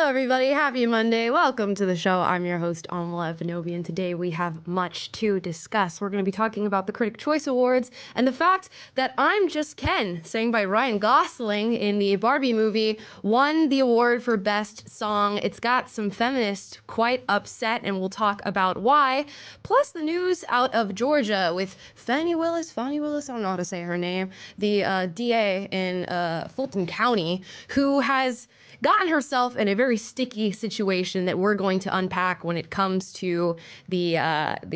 Hello, everybody. Happy Monday. Welcome to the show. I'm your host, Amala Vanobi, and today we have much to discuss. We're going to be talking about the Critics' Choice Awards and the fact that I'm Just Ken, sang by Ryan Gosling in the Barbie movie, won the award for Best Song. It's got some feminists quite upset, and we'll talk about why. Plus the news out of Georgia with Fani Lewis, I don't know how to say her name, the DA in Fulton County, who has gotten herself in a very sticky situation that we're going to unpack when it comes to the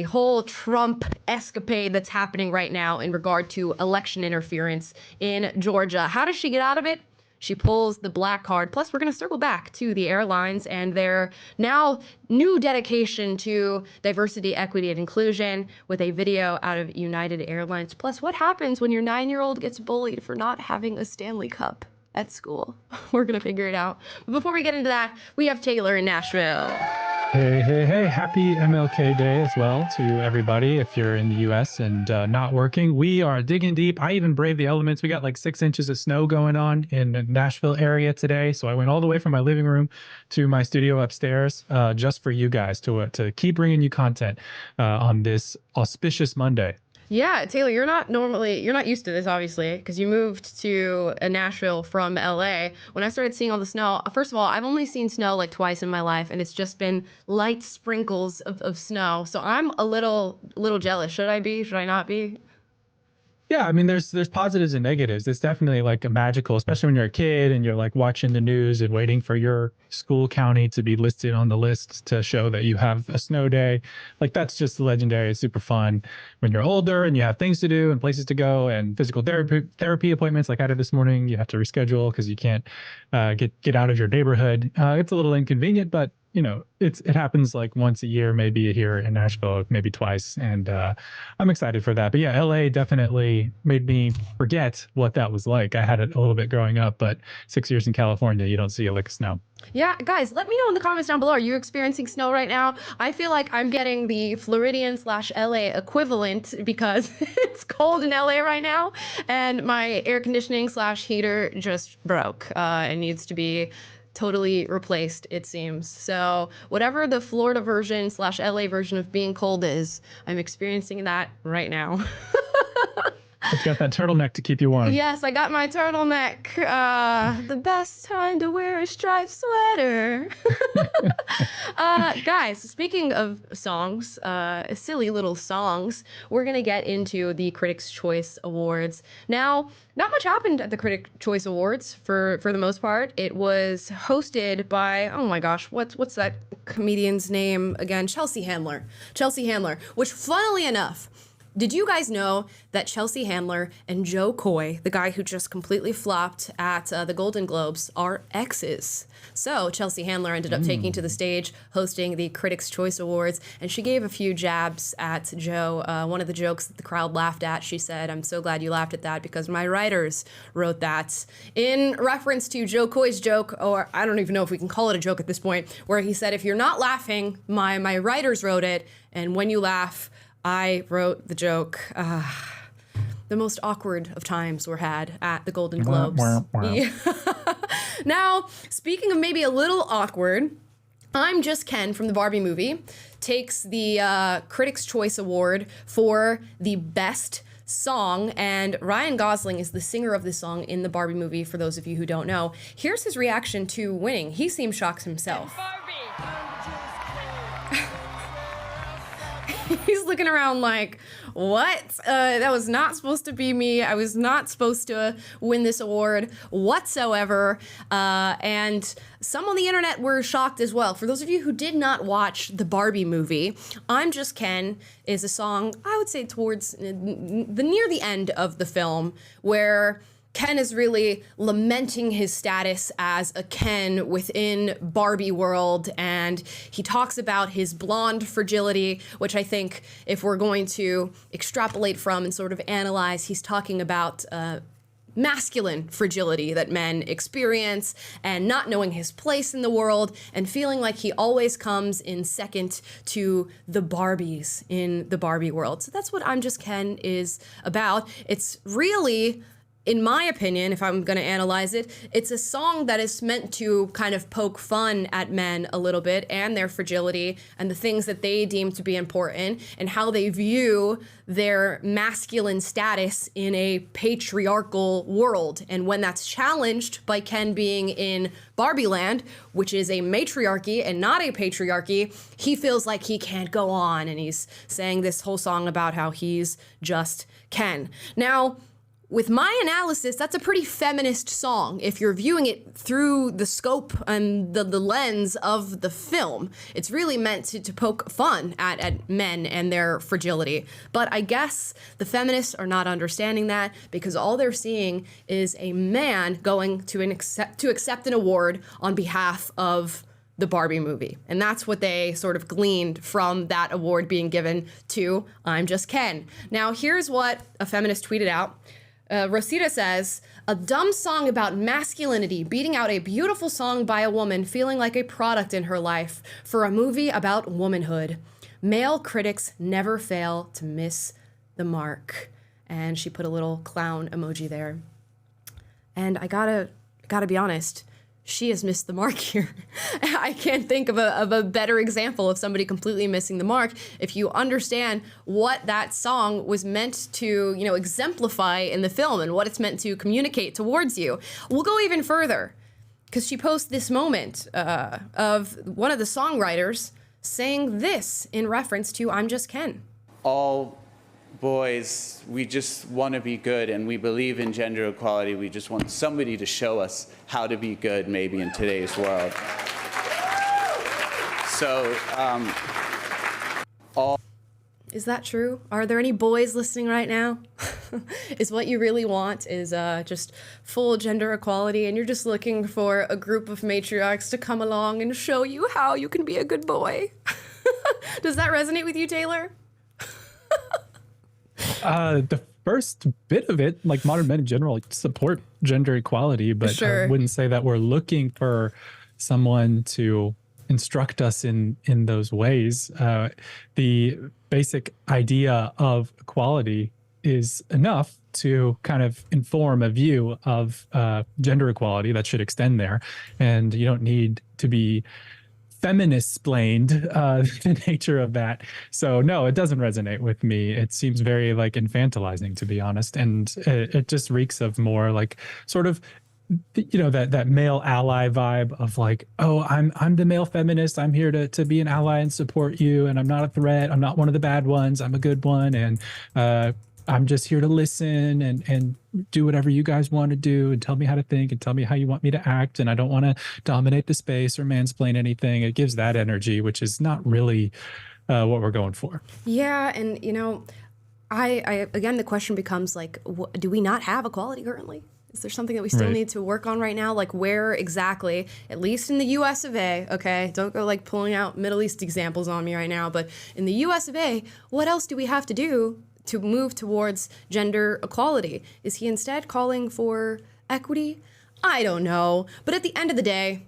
whole Trump escapade that's happening right now in regard to election interference in Georgia. How does she get out of it? She pulls the black card. Plus, we're going to circle back to the airlines and their now new dedication to diversity, equity, and inclusion with a video out of United Airlines. Plus, what happens when your 9-year-old gets bullied for not having a Stanley Cup at school? We're gonna figure it out. But before we get into that, we have Taylor in Nashville. Hey, happy MLK Day as well to everybody. If you're in the US and not working, we are digging deep. I even braved the elements. We got like 6 inches of snow going on in the Nashville area today. So I went all the way from my living room to my studio upstairs just for you guys to keep bringing you content on this auspicious Monday. Yeah, Taylor, you're not used to this, obviously, because you moved to Nashville from LA. When I started seeing all the snow, first of all, I've only seen snow like twice in my life, and it's just been light sprinkles of snow. So I'm a little jealous. Should I be? Should I not be? Yeah, I mean, there's positives and negatives. It's definitely like a magical, especially when you're a kid and you're like watching the news and waiting for your school county to be listed on the list to show that you have a snow day. Like that's just legendary. It's super fun. When you're older and you have things to do and places to go and physical therapy appointments, like I did this morning, you have to reschedule because you can't get out of your neighborhood. It's a little inconvenient, but you know, it happens like once a year, maybe here in Nashville, maybe twice. And I'm excited for that. But yeah, LA definitely made me forget what that was like. I had it a little bit growing up, but 6 years in California, you don't see a lick of snow. Yeah, guys, let me know in the comments down below. Are you experiencing snow right now? I feel like I'm getting the Floridian/LA equivalent because it's cold in LA right now, and my air conditioning/heater just broke. It needs to be totally replaced, it seems. So whatever the Florida version/LA version of being cold is, I'm experiencing that right now. But you got that turtleneck to keep you warm. Yes, I got my turtleneck. The best time to wear a striped sweater. Guys, speaking of songs, silly little songs, we're going to get into the Critics' Choice Awards. Now, not much happened at the Critics' Choice Awards for the most part. It was hosted by, oh my gosh, what's that comedian's name again? Chelsea Handler, which funnily enough, did you guys know that Chelsea Handler and Joe Coy, the guy who just completely flopped at the Golden Globes, are exes? So Chelsea Handler ended up taking to the stage, hosting the Critics' Choice Awards, and she gave a few jabs at Joe. One of the jokes that the crowd laughed at, she said, "I'm so glad you laughed at that because my writers wrote that," in reference to Joe Coy's joke, or I don't even know if we can call it a joke at this point, where he said, "If you're not laughing, my writers wrote it, and when you laugh, I wrote the joke." The most awkward of times were had at the Golden Globes. Yeah. Now, speaking of maybe a little awkward, I'm Just Ken from the Barbie movie takes the Critics' Choice Award for the best song, and Ryan Gosling is the singer of the song in the Barbie movie, for those of you who don't know. Here's his reaction to winning. He seems shocked himself. He's looking around like, what? That was not supposed to be me. I was not supposed to win this award whatsoever. And some on the internet were shocked as well. For those of you who did not watch the Barbie movie, I'm Just Ken is a song, I would say towards near the end of the film, where Ken is really lamenting his status as a Ken within Barbie world, and he talks about his blonde fragility, which I think if we're going to extrapolate from and sort of analyze, he's talking about masculine fragility that men experience and not knowing his place in the world and feeling like he always comes in second to the Barbies in the Barbie world. So that's what I'm Just Ken is about. It's really in my opinion, if I'm going to analyze it, it's a song that is meant to kind of poke fun at men a little bit and their fragility and the things that they deem to be important and how they view their masculine status in a patriarchal world. And when that's challenged by Ken being in Barbie Land, which is a matriarchy and not a patriarchy, he feels like he can't go on. And he's saying this whole song about how he's just Ken. Now, with my analysis, that's a pretty feminist song if you're viewing it through the scope and the lens of the film. It's really meant to poke fun at men and their fragility. But I guess the feminists are not understanding that because all they're seeing is a man going to accept an award on behalf of the Barbie movie. And that's what they sort of gleaned from that award being given to I'm Just Ken. Now, here's what a feminist tweeted out. Rosita says, a dumb song about masculinity beating out a beautiful song by a woman feeling like a product in her life for a movie about womanhood. Male critics never fail to miss the mark. And she put a little clown emoji there. And I gotta be honest, she has missed the mark here. I can't think of a better example of somebody completely missing the mark. If you understand what that song was meant to, exemplify in the film and what it's meant to communicate towards you. We'll go even further, because she posts this moment of one of the songwriters saying this in reference to I'm Just Ken. All boys, we just want to be good, and we believe in gender equality. We just want somebody to show us how to be good, maybe, in today's world. So, Is that true? Are there any boys listening right now? Is what you really want is just full gender equality, and you're just looking for a group of matriarchs to come along and show you how you can be a good boy? Does that resonate with you, Taylor? The first bit of it, like modern men in general, support gender equality, but Sure. I wouldn't say that we're looking for someone to instruct us in those ways. The basic idea of equality is enough to kind of inform a view of gender equality that should extend there. And you don't need to be feminist-splained the nature of that. So no, it doesn't resonate with me. It seems very like infantilizing, to be honest. And it just reeks of more like sort of, that male ally vibe of like, oh, I'm the male feminist. I'm here to be an ally and support you. And I'm not a threat. I'm not one of the bad ones. I'm a good one. And I'm just here to listen and do whatever you guys want to do and tell me how to think and tell me how you want me to act. And I don't want to dominate the space or mansplain anything. It gives that energy, which is not really what we're going for. Yeah, and I again, the question becomes like, do we not have equality currently? Is there something that we still need to work on right now? Like where exactly, at least in the US of A, okay? Don't go like pulling out Middle East examples on me right now, but in the US of A, what else do we have to do to move towards gender equality? Is he instead calling for equity? I don't know. But at the end of the day,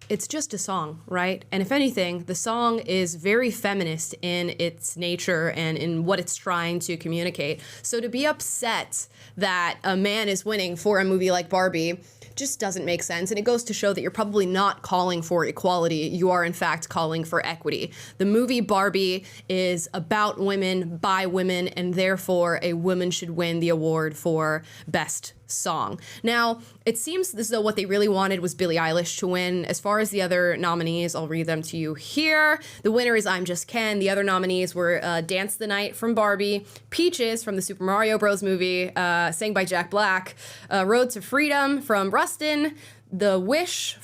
it's just a song, right? And if anything, the song is very feminist in its nature and in what it's trying to communicate. So to be upset that a man is winning for a movie like Barbie just doesn't make sense. And it goes to show that you're probably not calling for equality. You are, in fact, calling for equity. The movie Barbie is about women, by women, and therefore a woman should win the award for Best Song. Now, it seems as though what they really wanted was Billie Eilish to win. As far as the other nominees, I'll read them to you here. The winner is I'm Just Ken. The other nominees were Dance the Night from Barbie, Peaches from the Super Mario Bros. Movie, sang by Jack Black, Road to Freedom from Rustin, This Wish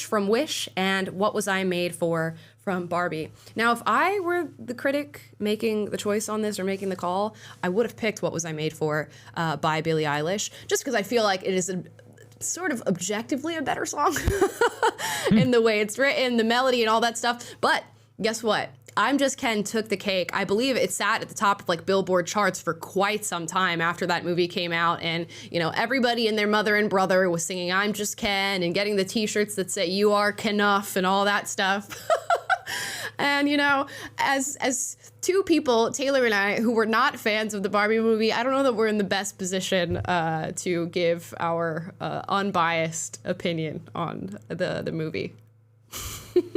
from Wish, and What Was I Made For from Barbie. Now, if I were the critic making the choice on this or making the call, I would have picked What Was I Made For by Billie Eilish, just because I feel like it is a sort of objectively a better song in the way it's written, the melody and all that stuff. But guess what? I'm Just Ken took the cake. I believe it sat at the top of like Billboard charts for quite some time after that movie came out. And, everybody and their mother and brother was singing I'm Just Ken and getting the t-shirts that say you are Kenough and all that stuff. And, you know, as two people, Taylor and I, who were not fans of the Barbie movie, I don't know that we're in the best position to give our unbiased opinion on the movie.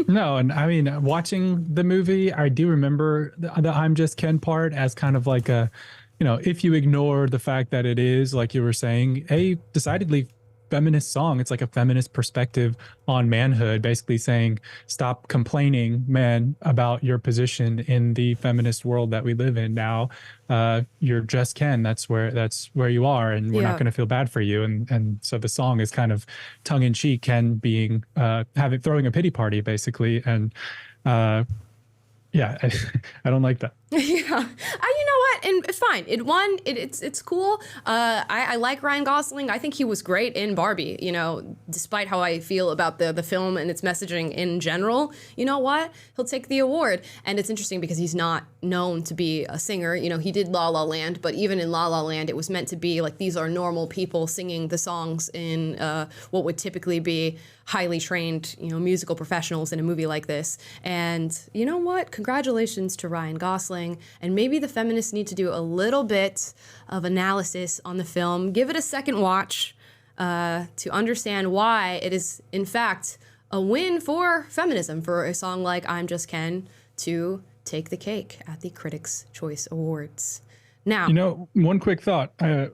No, and I mean, watching the movie, I do remember the I'm Just Ken part as kind of like a, you know, if you ignore the fact that it is, like you were saying, a decidedly feminist song. It's like a feminist perspective on manhood, basically saying, stop complaining, man, about your position in the feminist world that we live in now. You're just Ken. That's where you are, and we're not going to feel bad for you. And so the song is kind of tongue in cheek, Ken being throwing a pity party, basically, and yeah, I don't like that. Yeah, you know what? And it's fine. It won. It's cool. I like Ryan Gosling. I think he was great in Barbie. You know, despite how I feel about the film and its messaging in general, you know what? He'll take the award. And it's interesting because he's not known to be a singer. You know, he did La La Land, but even in La La Land, it was meant to be like these are normal people singing the songs in what would typically be highly trained, you know, musical professionals in a movie like this. And you know what? Congratulations to Ryan Gosling. And maybe the feminists need to do a little bit of analysis on the film. Give it a second watch to understand why it is, in fact, a win for feminism for a song like I'm Just Ken to take the cake at the Critics' Choice Awards. Now, you know, one quick thought.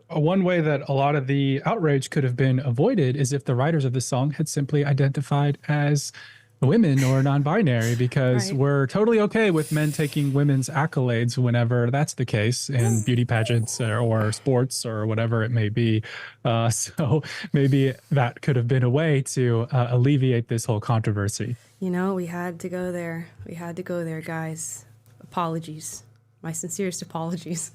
One way that a lot of the outrage could have been avoided is if the writers of the song had simply identified as women or non-binary, because we're totally okay with men taking women's accolades whenever that's the case in beauty pageants or sports or whatever it may be. So maybe that could have been a way to alleviate this whole controversy. You know, we had to go there. We had to go there, guys. Apologies. My sincerest apologies.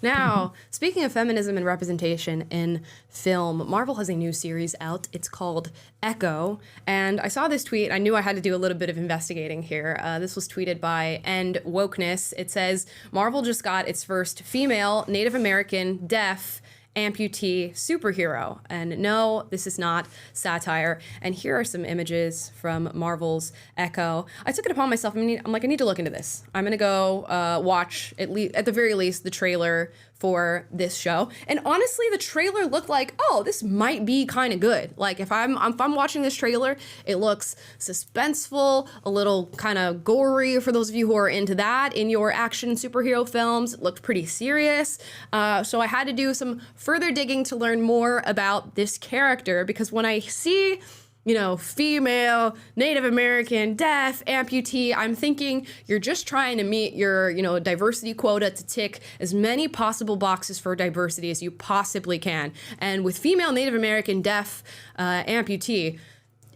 Now, speaking of feminism and representation in film, Marvel has a new series out. It's called Echo. And I saw this tweet. I knew I had to do a little bit of investigating here. This was tweeted by End Wokeness. It says, Marvel just got its first female Native American deaf amputee superhero. And no, this is not satire. And here are some images from Marvel's Echo. I took it upon myself. I need to look into this. I'm gonna go watch at the very least the trailer for this show. And honestly, the trailer looked like, oh, this might be kind of good. Like if I'm watching this trailer, it looks suspenseful, a little kind of gory for those of you who are into that in your action superhero films. It looked pretty serious. So I had to do some further digging to learn more about this character, because when I see, you know, female, Native American, deaf, amputee, I'm thinking you're just trying to meet your, you know, diversity quota to tick as many possible boxes for diversity as you possibly can. And with female, Native American, deaf, amputee,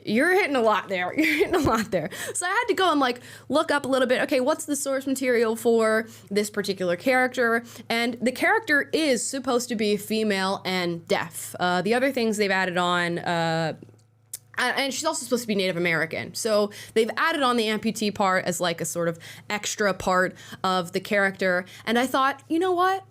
you're hitting a lot there. So I had to go and like look up a little bit. Okay, what's the source material for this particular character? And the character is supposed to be female and deaf. The other things they've added on, and she's also supposed to be Native American. So they've added on the amputee part as like a sort of extra part of the character. And I thought, you know what?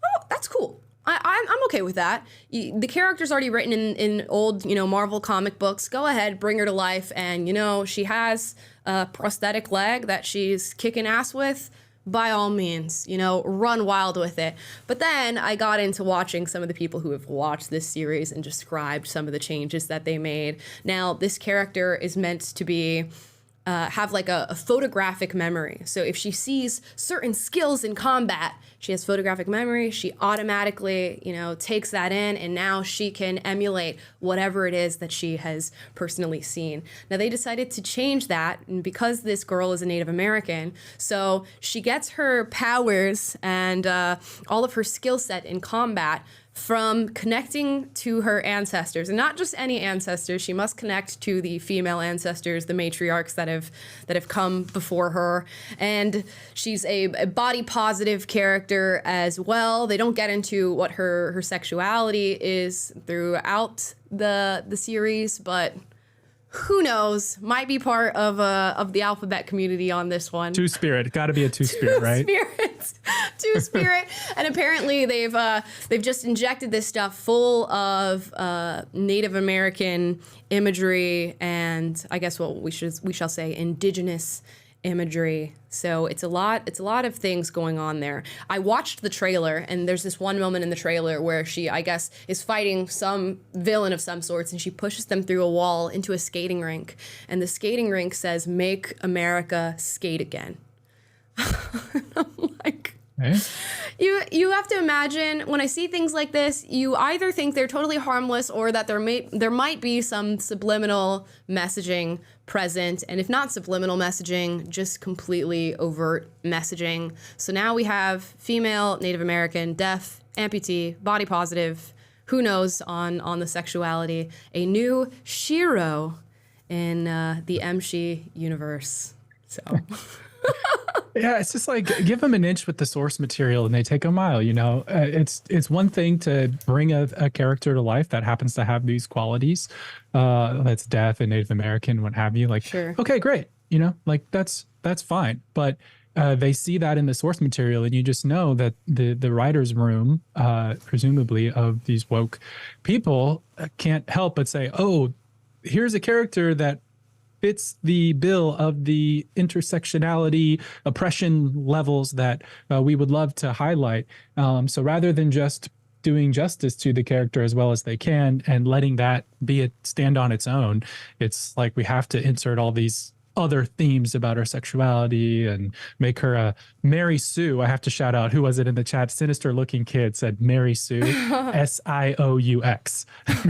Oh, that's cool. I'm okay with that. The character's already written in old, you know, Marvel comic books. Go ahead, bring her to life. And, you know, she has a prosthetic leg that she's kicking ass with. By all means, you know, run wild with it. But then I got into watching some of the people who have watched this series and described some of the changes that they made. Now, this character is meant to be have like a photographic memory. So if she sees certain skills in combat, she has photographic memory, she automatically, you know, takes that in, and now she can emulate whatever it is that she has personally seen. Now they decided to change that, and because this girl is a Native American, so she gets her powers and all of her skill set in combat from connecting to her ancestors, and not just any ancestors. She must connect to the female ancestors, the matriarchs that have come before her. And she's a body positive character as well. They don't get into what her sexuality is throughout the series, but who knows? Might be part of the alphabet community on this one. Two-spirit. Got to be a two-spirit, right? Two-spirit. And apparently they've just injected this stuff full of Native American imagery and I guess what we shall say indigenous imagery. So it's a lot of things going on there. I watched the trailer, and there's this one moment in the trailer where she, I guess, is fighting some villain of some sorts, and she pushes them through a wall into a skating rink. And the skating rink says, "Make America Skate Again." I'm like, Hey? you have to imagine, when I see things like this, you either think they're totally harmless or that there might be some subliminal messaging present, and if not subliminal messaging, just completely overt messaging. So now we have female, Native American, deaf, amputee, body positive, who knows on the sexuality, a new Shiro in the MSHI universe. So... Yeah, it's just like, give them an inch with the source material and they take a mile, you know. It's one thing to bring a character to life that happens to have these qualities, that's deaf and Native American, what have you. Like, sure. Okay, great. You know, like that's fine. But they see that in the source material, and you just know that the writer's room, presumably of these woke people, can't help but say, oh, here's a character that fits the bill of the intersectionality oppression levels that we would love to highlight. So rather than just doing justice to the character as well as they can and letting that be a stand on its own, it's like we have to insert all these other themes about her sexuality and make her a Mary Sue. I have to shout out, who was it in the chat? Sinister looking kid said Mary Sue, Sioux.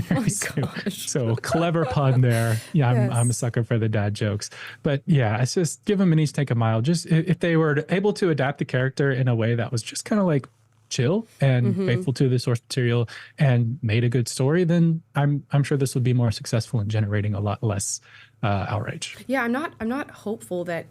Mary Sue. So clever pun there. Yeah, Yes. I'm a sucker for the dad jokes. But yeah, it's just give them an each, take a mile. Just if they were able to adapt the character in a way that was just kind of like chill and faithful to the source material and made a good story, then I'm sure this would be more successful in generating a lot less outrage. Yeah, I'm not hopeful that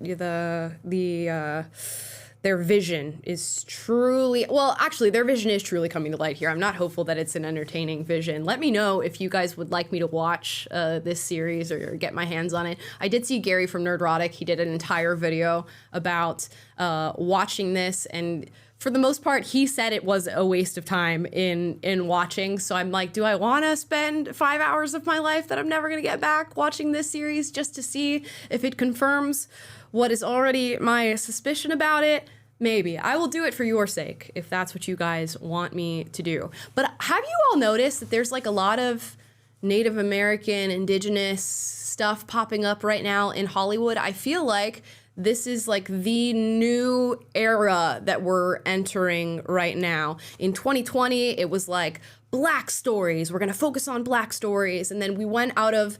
their vision is truly, well, actually their vision is truly coming to light here. I'm not hopeful that it's an entertaining vision. Let me know if you guys would like me to watch this series or get my hands on it. I did see Gary from Nerdrotic. He did an entire video about watching this, and for the most part, he said it was a waste of time in watching. So I'm like, do I want to spend 5 hours of my life that I'm never going to get back watching this series just to see if it confirms what is already my suspicion about it? Maybe. I will do it for your sake if that's what you guys want me to do. But have you all noticed that there's like a lot of Native American, indigenous stuff popping up right now in Hollywood? I feel like this is like the new era that we're entering right now. In 2020, it was like Black stories. We're going to focus on Black stories. And then we went out of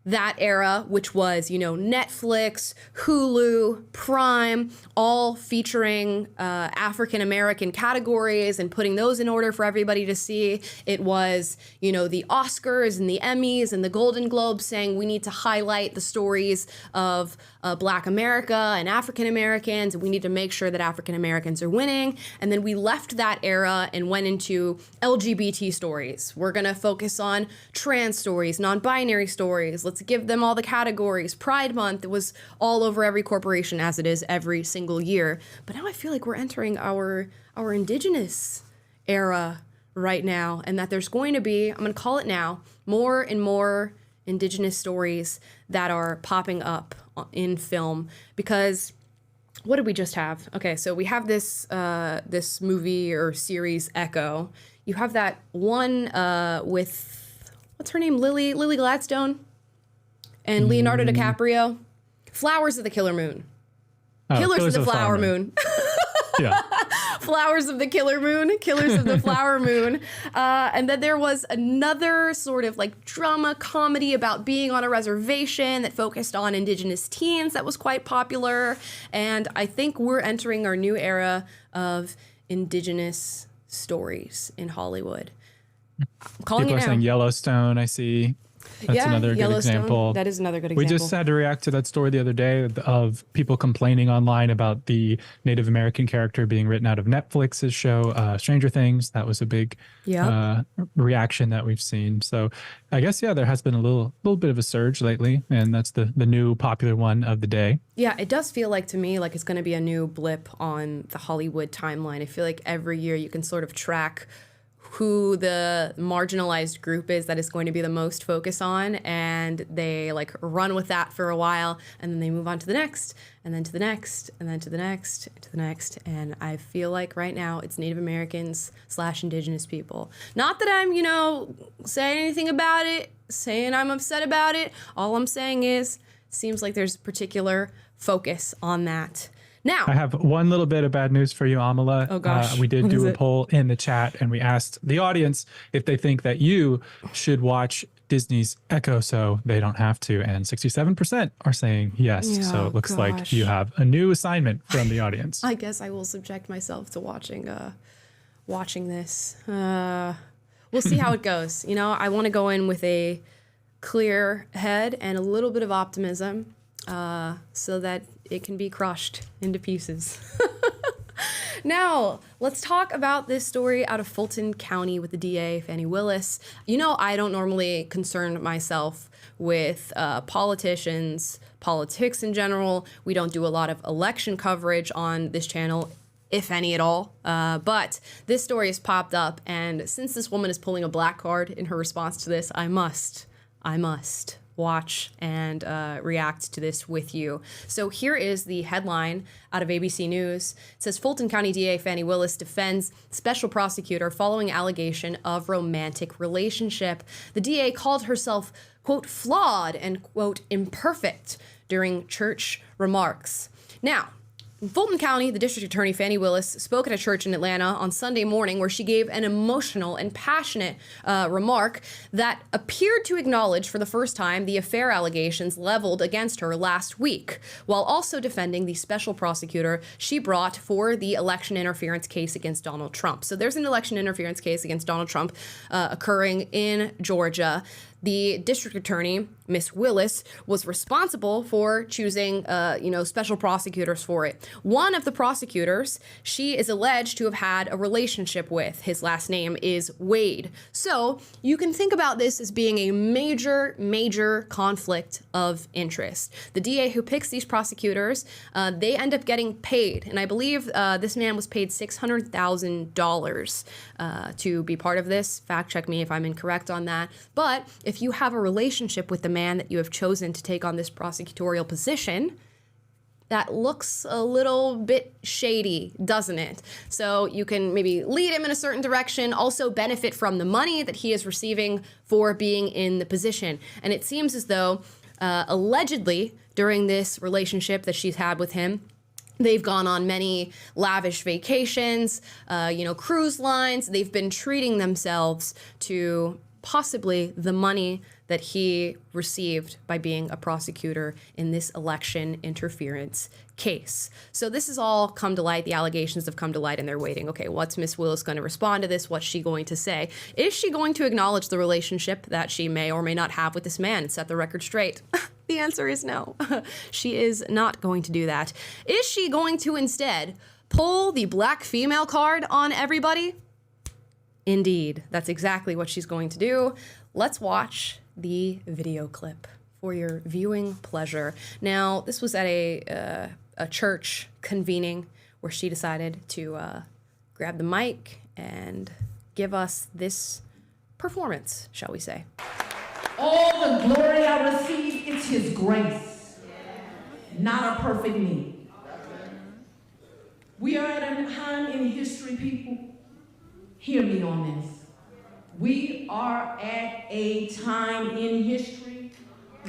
that era, which was, you know, Netflix, Hulu, Prime, all featuring African-American categories and putting those in order for everybody to see. It was, you know, the Oscars and the Emmys and the Golden Globes saying we need to highlight the stories of Black America and African-Americans, and we need to make sure that African-Americans are winning. And then we left that era and went into LGBT stories. We're going to focus on trans stories, non-binary stories. Let's give them all the categories. Pride Month, it was all over every corporation, as it is every single year. But now I feel like we're entering our indigenous era right now, and that there's going to be, I'm going to call it now, more and more indigenous stories that are popping up in film. Because what did we just have? Okay, so we have this this movie or series, Echo. You have that one with, what's her name? Lily Gladstone and Leonardo DiCaprio. Flowers of the Killer Moon. Killers of the Flower Moon. Yeah. Flowers of the Killer Moon, Killers of the Flower Moon. And then there was another sort of like drama comedy about being on a reservation that focused on indigenous teens that was quite popular. And I think we're entering our new era of indigenous stories in Hollywood. I'm calling People it are now. saying Yellowstone, I see. That's another good example. That is another good We example. just had to react to that story the other day of people complaining online about the Native American character being written out of Netflix's show, Stranger Things. That was a big reaction that we've seen. So I guess, yeah, there has been a little bit of a surge lately, and that's the new popular one of the day. Yeah, it does feel like to me like it's going to be a new blip on the Hollywood timeline. I feel like every year you can sort of track who the marginalized group is that is going to be the most focus on, and they like run with that for a while, and then they move on to the next, and then to the next, and then to the next, to the next. And I feel like right now it's Native Americans / indigenous people. Not that I'm, saying anything about it, saying I'm upset about it. All I'm saying is, seems like there's particular focus on that. Now, I have one little bit of bad news for you, Amala. Oh gosh. We did What do is a it? poll in the chat, and we asked the audience if they think that you should watch Disney's Echo so they don't have to, and 67% are saying yes. Yeah, So it looks like gosh. you have a new assignment from the audience. I guess I will subject myself to watching this. We'll see how it goes. I want to go in with a clear head and a little bit of optimism, so that it can be crushed into pieces. Now, let's talk about this story out of Fulton County with the DA, Fani Lewis. I don't normally concern myself with politicians, politics in general. We don't do a lot of election coverage on this channel, if any at all. But this story has popped up, and since this woman is pulling a black card in her response to this, I must watch and react to this with you. So here is the headline out of ABC News. It says, Fulton County DA Fani Lewis defends special prosecutor following allegation of romantic relationship. The DA called herself, quote, flawed and, quote, imperfect during church remarks. Now, in Fulton County, the district attorney, Fani Lewis, spoke at a church in Atlanta on Sunday morning where she gave an emotional and passionate remark that appeared to acknowledge for the first time the affair allegations leveled against her last week, while also defending the special prosecutor she brought for the election interference case against Donald Trump. So there's an election interference case against Donald Trump occurring in Georgia. The district attorney, Miss Willis, was responsible for choosing, special prosecutors for it. One of the prosecutors, she is alleged to have had a relationship with. His last name is Wade. So you can think about this as being a major, major conflict of interest. The DA who picks these prosecutors, they end up getting paid. And I believe this man was paid $600,000 to be part of this. Fact check me if I'm incorrect on that. But if you have a relationship with the man that you have chosen to take on this prosecutorial position, that looks a little bit shady, doesn't it? So you can maybe lead him in a certain direction, also benefit from the money that he is receiving for being in the position. And it seems as though, allegedly, during this relationship that she's had with him, they've gone on many lavish vacations, cruise lines. They've been treating themselves to possibly the money that he received by being a prosecutor in this election interference case. So this has all come to light. The allegations have come to light, and they're waiting. Okay, what's Miss Willis going to respond to this? What's she going to say? Is she going to acknowledge the relationship that she may or may not have with this man and set the record straight? The answer is no. She is not going to do that. Is she going to instead pull the black female card on everybody? Indeed, that's exactly what she's going to do. Let's watch the video clip for your viewing pleasure. Now, this was at a church convening where she decided to grab the mic and give us this performance, shall we say. All the glory I receive, it's His grace, not a perfect me. We are at a time in history, people. Hear me on this. We are at a time in history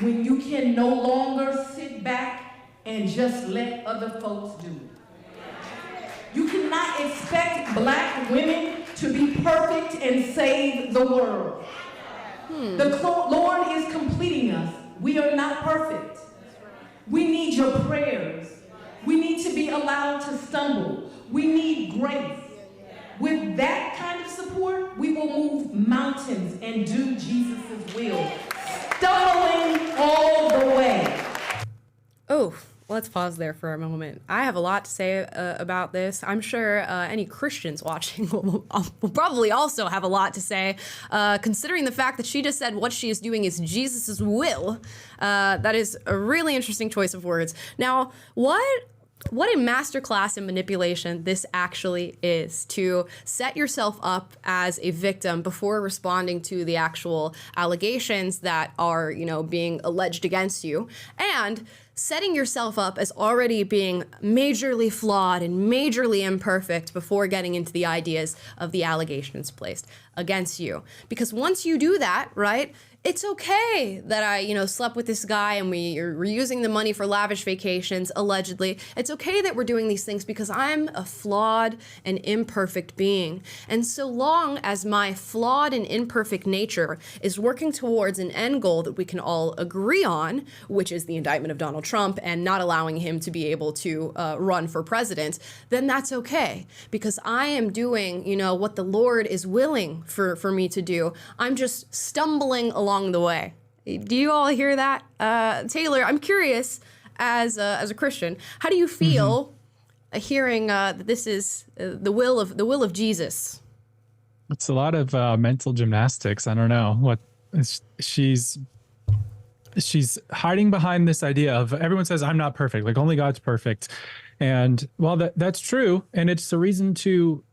when you can no longer sit back and just let other folks do it. You cannot expect black women to be perfect and save the world. The Lord is completing us. We are not perfect. We need your prayers. We need to be allowed to stumble. We need grace. With that kind of support, we will move mountains and do Jesus' will, stumbling all the way. Oh, let's pause there for a moment. I have a lot to say about this. I'm sure any Christians watching will probably also have a lot to say, considering the fact that she just said what she is doing is Jesus' will. That is a really interesting choice of words. Now, what what a masterclass in manipulation this actually is, to set yourself up as a victim before responding to the actual allegations that are, being alleged against you, and setting yourself up as already being majorly flawed and majorly imperfect before getting into the ideas of the allegations placed against you. Because once you do that, right, it's okay that I, slept with this guy and we're using the money for lavish vacations, allegedly. It's okay that we're doing these things because I'm a flawed and imperfect being. And so long as my flawed and imperfect nature is working towards an end goal that we can all agree on, which is the indictment of Donald Trump and not allowing him to be able to run for president, then that's okay. Because I am doing, what the Lord is willing for me to do. I'm just stumbling along the way. Do you all hear that? Taylor, I'm curious, as a Christian, how do you feel hearing that this is the will of Jesus? It's a lot of mental gymnastics. I don't know what she's hiding behind this idea of, everyone says I'm not perfect, like only God's perfect. And while that's true, and it's a reason to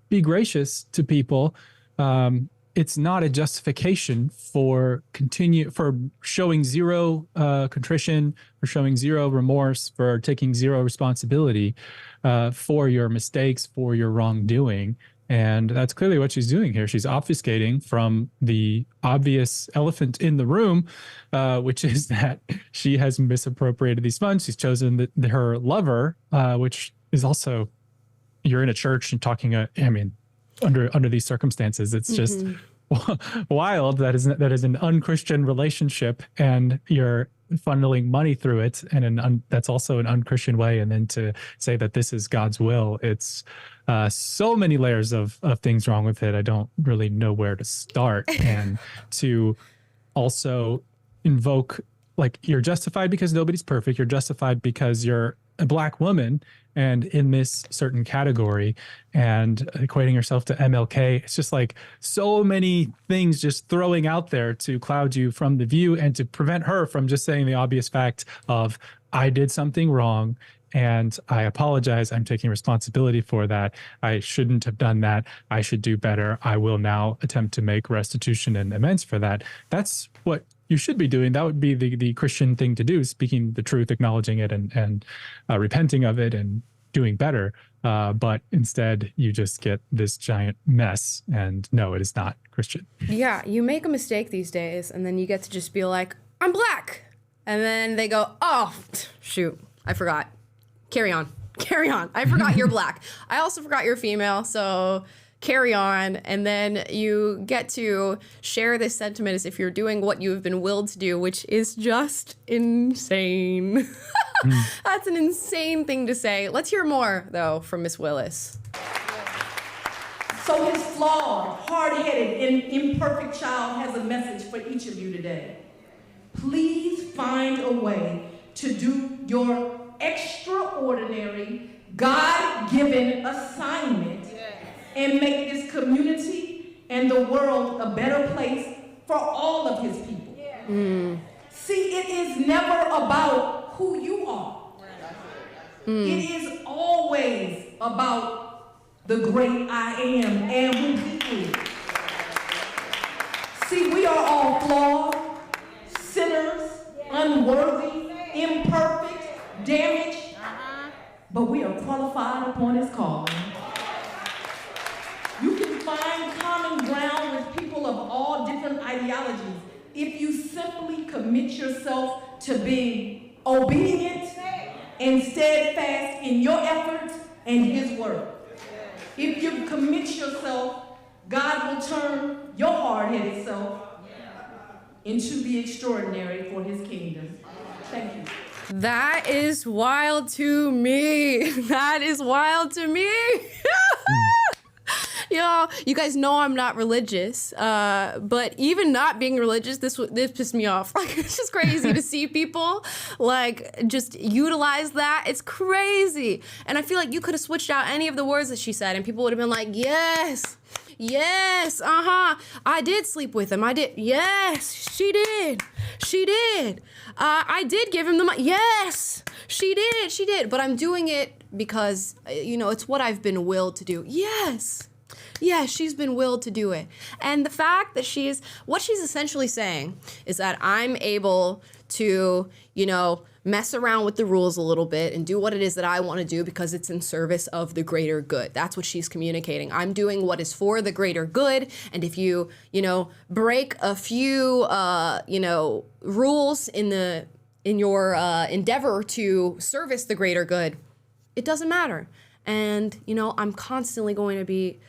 be gracious to people, it's not a justification for showing zero contrition, for showing zero remorse, for taking zero responsibility for your mistakes, for your wrongdoing. And that's clearly what she's doing here. She's obfuscating from the obvious elephant in the room, which is that she has misappropriated these funds. She's chosen her lover, which is also, you're in a church and talking, under these circumstances, it's just wild. That is an unchristian relationship, and you're funneling money through it, and that's also an unchristian way. And then to say that this is God's will, it's so many layers of things wrong with it. I don't really know where to start. And to also invoke, like, you're justified because nobody's perfect. You're justified because you're a Black woman and in this certain category, and equating yourself to MLK. It's just like so many things just throwing out there to cloud you from the view and to prevent her from just saying the obvious fact of, I did something wrong and I apologize. I'm taking responsibility for that. I shouldn't have done that. I should do better. I will now attempt to make restitution and amends for that. That's what you should be doing. That would be the Christian thing to do, speaking the truth, acknowledging it, and repenting of it and doing better. But instead, you just get this giant mess. And no, it is not Christian. Yeah, you make a mistake these days, and then you get to just be like, I'm Black. And then they go, oh, shoot, I forgot. Carry on. I forgot you're Black. I also forgot you're female, so carry on. And then you get to share this sentiment as if you're doing what you've been willed to do, which is just insane. That's an insane thing to say. Let's hear more, though, from Miss Willis. So his flawed, hard-headed, and imperfect child has a message for each of you today. Please find a way to do your extraordinary, God-given assignment and make this community and the world a better place for all of his people. See, it is never about who you are. It is always about the great I am and who he is. See, we are all flawed, sinners, unworthy, imperfect, damaged, but we are qualified upon his calling. You can find common ground with people of all different ideologies if you simply commit yourself to being obedient and steadfast in your efforts and his work. If you commit yourself, God will turn your hard-headed self into the extraordinary for his kingdom. Thank you. That is wild to me. That is wild to me. Y'all, you guys know I'm not religious, but even not being religious, this pissed me off. Like, it's just crazy to see people like just utilize that. It's crazy. And I feel like you could have switched out any of the words that she said and people would have been like, yes, I did sleep with him. I did. Yes, she did. I did give him the money. Yes, She did. But I'm doing it because, it's what I've been willed to do. Yes, she's been willed to do it. And the fact that what she's essentially saying is that I'm able to, mess around with the rules a little bit and do what it is that I want to do because it's in service of the greater good. That's what she's communicating. I'm doing what is for the greater good. And if you, break a few, rules in your endeavor to service the greater good, it doesn't matter. And, I'm constantly going to be,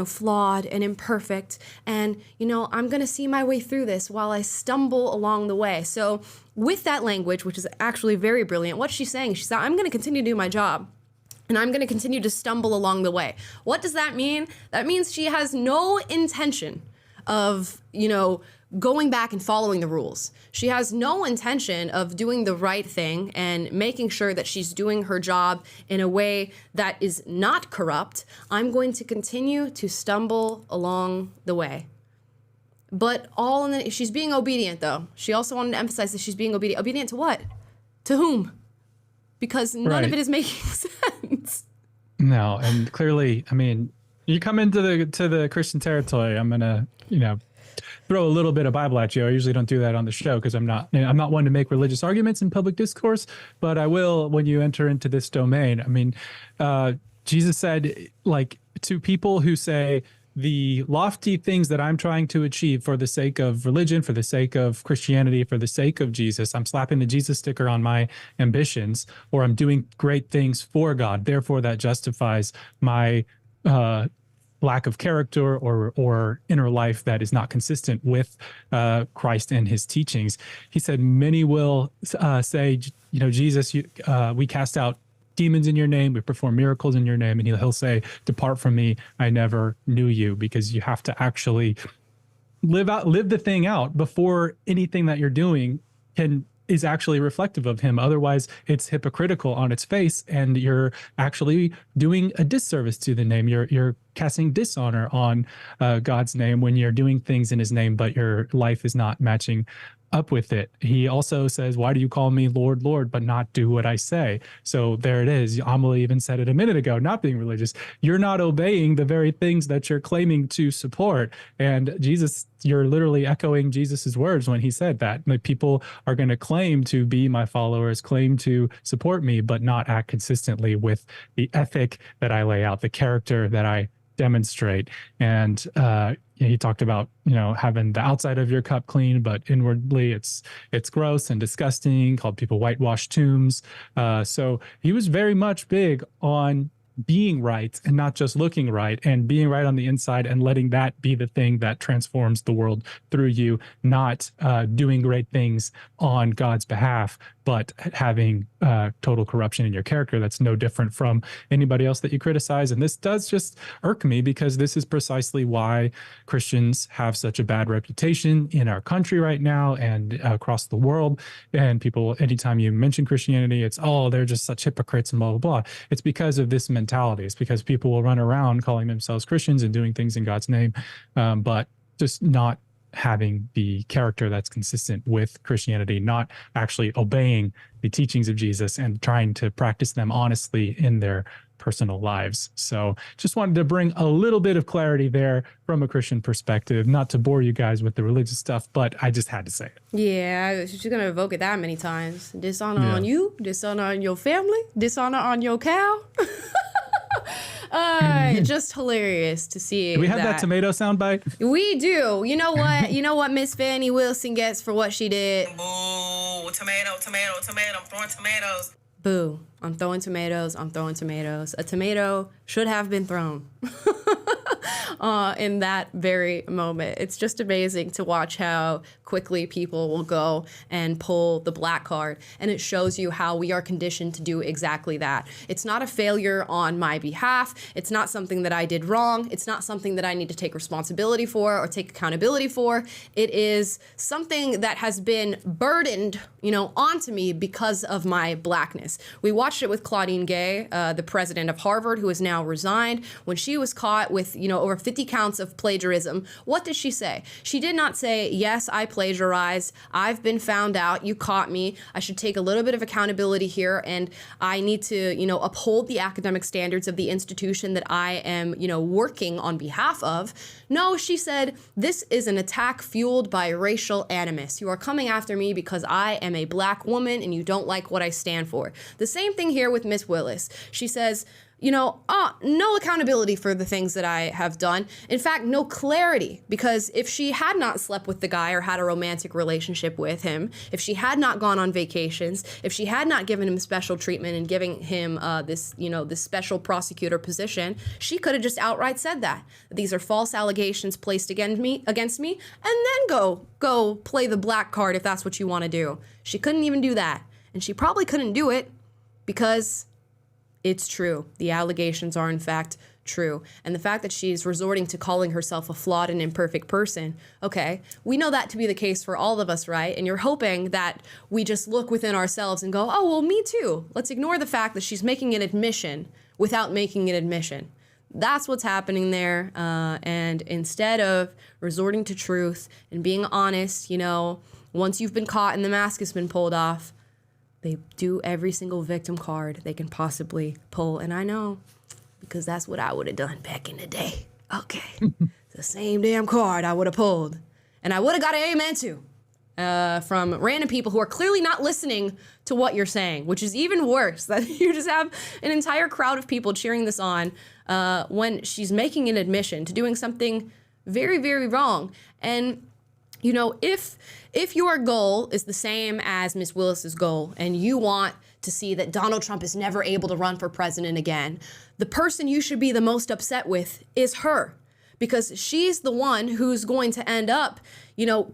flawed and imperfect. And, I'm going to see my way through this while I stumble along the way. So with that language, which is actually very brilliant, what she's saying, she said, I'm going to continue to do my job. And I'm going to continue to stumble along the way. What does that mean? That means she has no intention of, going back and following the rules. She has no intention of doing the right thing and making sure that she's doing her job in a way that is not corrupt. I'm going to continue to stumble along the way. But she's being obedient, though. She also wanted to emphasize that she's being obedient. Obedient to what? To whom? Because none of it is making sense. No, and clearly, you come into the Christian territory, I'm gonna, throw a little bit of Bible at you. I usually don't do that on the show because I'm not one to make religious arguments in public discourse, but I will when you enter into this domain. Jesus said, to people who say the lofty things that I'm trying to achieve for the sake of religion, for the sake of Christianity, for the sake of Jesus, I'm slapping the Jesus sticker on my ambitions, or I'm doing great things for God. Therefore, that justifies my lack of character or inner life that is not consistent with Christ and his teachings. He said, many will say, Jesus, we cast out demons in your name, we perform miracles in your name. And he'll say, depart from me, I never knew you, because you have to actually live the thing out before anything that you're doing is actually reflective of him. Otherwise, it's hypocritical on its face, and you're actually doing a disservice to the name. You're casting dishonor on God's name when you're doing things in his name, but your life is not matching up with it. He also says, why do you call me Lord, Lord, but not do what I say? So there it is. Amelie even said it a minute ago, not being religious. You're not obeying the very things that you're claiming to support. And Jesus, you're literally echoing Jesus's words when he said that people are going to claim to be my followers, claim to support me, but not act consistently with the ethic that I lay out, the character that I demonstrate. And he talked about having the outside of your cup clean, but inwardly it's gross and disgusting. Called people whitewashed tombs. So he was very much big on being right and not just looking right, and being right on the inside and letting that be the thing that transforms the world through you, not doing great things on God's behalf, but having total corruption in your character. That's no different from anybody else that you criticize. And this does just irk me, because this is precisely why Christians have such a bad reputation in our country right now and across the world. And people, anytime you mention Christianity, it's, oh, they're just such hypocrites and blah, blah, blah. It's because of this mentality. It's because people will run around calling themselves Christians and doing things in God's name, but just not having the character that's consistent with Christianity, not actually obeying the teachings of Jesus and trying to practice them honestly in their personal lives. So just wanted to bring a little bit of clarity there from a Christian perspective, not to bore you guys with the religious stuff, but I just had to say it. Yeah, she's going to evoke it that many times. Dishonor on you, dishonor on your family, dishonor on your cow. Just hilarious to see. Do we have that tomato soundbite? We do. You know what? You know what Miss Fani Wilson gets for what she did? Boo, tomato, tomato, tomato. I'm throwing tomatoes. Boo, I'm throwing tomatoes. I'm throwing tomatoes. A tomato should have been thrown. In that very moment. It's just amazing to watch how quickly people will go and pull the black card. And it shows you how we are conditioned to do exactly that. It's not a failure on my behalf. It's not something that I did wrong. It's not something that I need to take responsibility for or take accountability for. It is something that has been burdened, onto me because of my blackness. We watched it with Claudine Gay, the president of Harvard, who has now resigned, when she was caught with, over 50 counts of plagiarism, what did she say? She did not say, yes, I plagiarized. I've been found out. You caught me. I should take a little bit of accountability here, and I need to, uphold the academic standards of the institution that I am, working on behalf of. No, she said, this is an attack fueled by racial animus. You are coming after me because I am a black woman and you don't like what I stand for. The same thing here with Miss Willis. She says, no accountability for the things that I have done. In fact, no clarity, because if she had not slept with the guy or had a romantic relationship with him, if she had not gone on vacations, if she had not given him special treatment and giving him this special prosecutor position, she could have just outright said that. These are false allegations placed against me, and then go play the black card if that's what you want to do. She couldn't even do that. And she probably couldn't do it because it's true. The allegations are, in fact, true. And the fact that she's resorting to calling herself a flawed and imperfect person, okay, we know that to be the case for all of us, right? And you're hoping that we just look within ourselves and go, oh, well, me too. Let's ignore the fact that she's making an admission without making an admission. That's what's happening there. And instead of resorting to truth and being honest, once you've been caught and the mask has been pulled off, they do every single victim card they can possibly pull. And I know, because that's what I would have done back in the day. Okay. The same damn card I would have pulled. And I would have got an amen to from random people who are clearly not listening to what you're saying, which is even worse. That you just have an entire crowd of people cheering this on when she's making an admission to doing something very, very wrong. And if your goal is the same as Ms. Willis's goal and you want to see that Donald Trump is never able to run for president again, the person you should be the most upset with is her, because she's the one who's going to end up,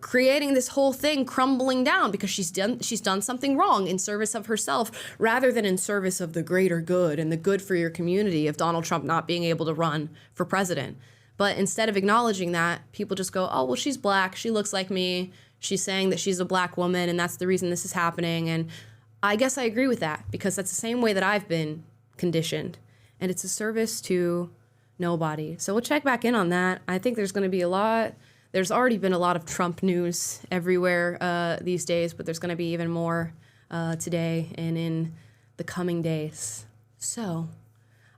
creating this whole thing crumbling down because she's done something wrong in service of herself rather than in service of the greater good and the good for your community of Donald Trump not being able to run for president. But instead of acknowledging that, people just go, oh, well, she's black. She looks like me. She's saying that she's a black woman, and that's the reason this is happening. And I guess I agree with that, because that's the same way that I've been conditioned. And it's a service to nobody. So we'll check back in on that. I think there's going to be there's already been a lot of Trump news everywhere these days, but there's going to be even more today and in the coming days. So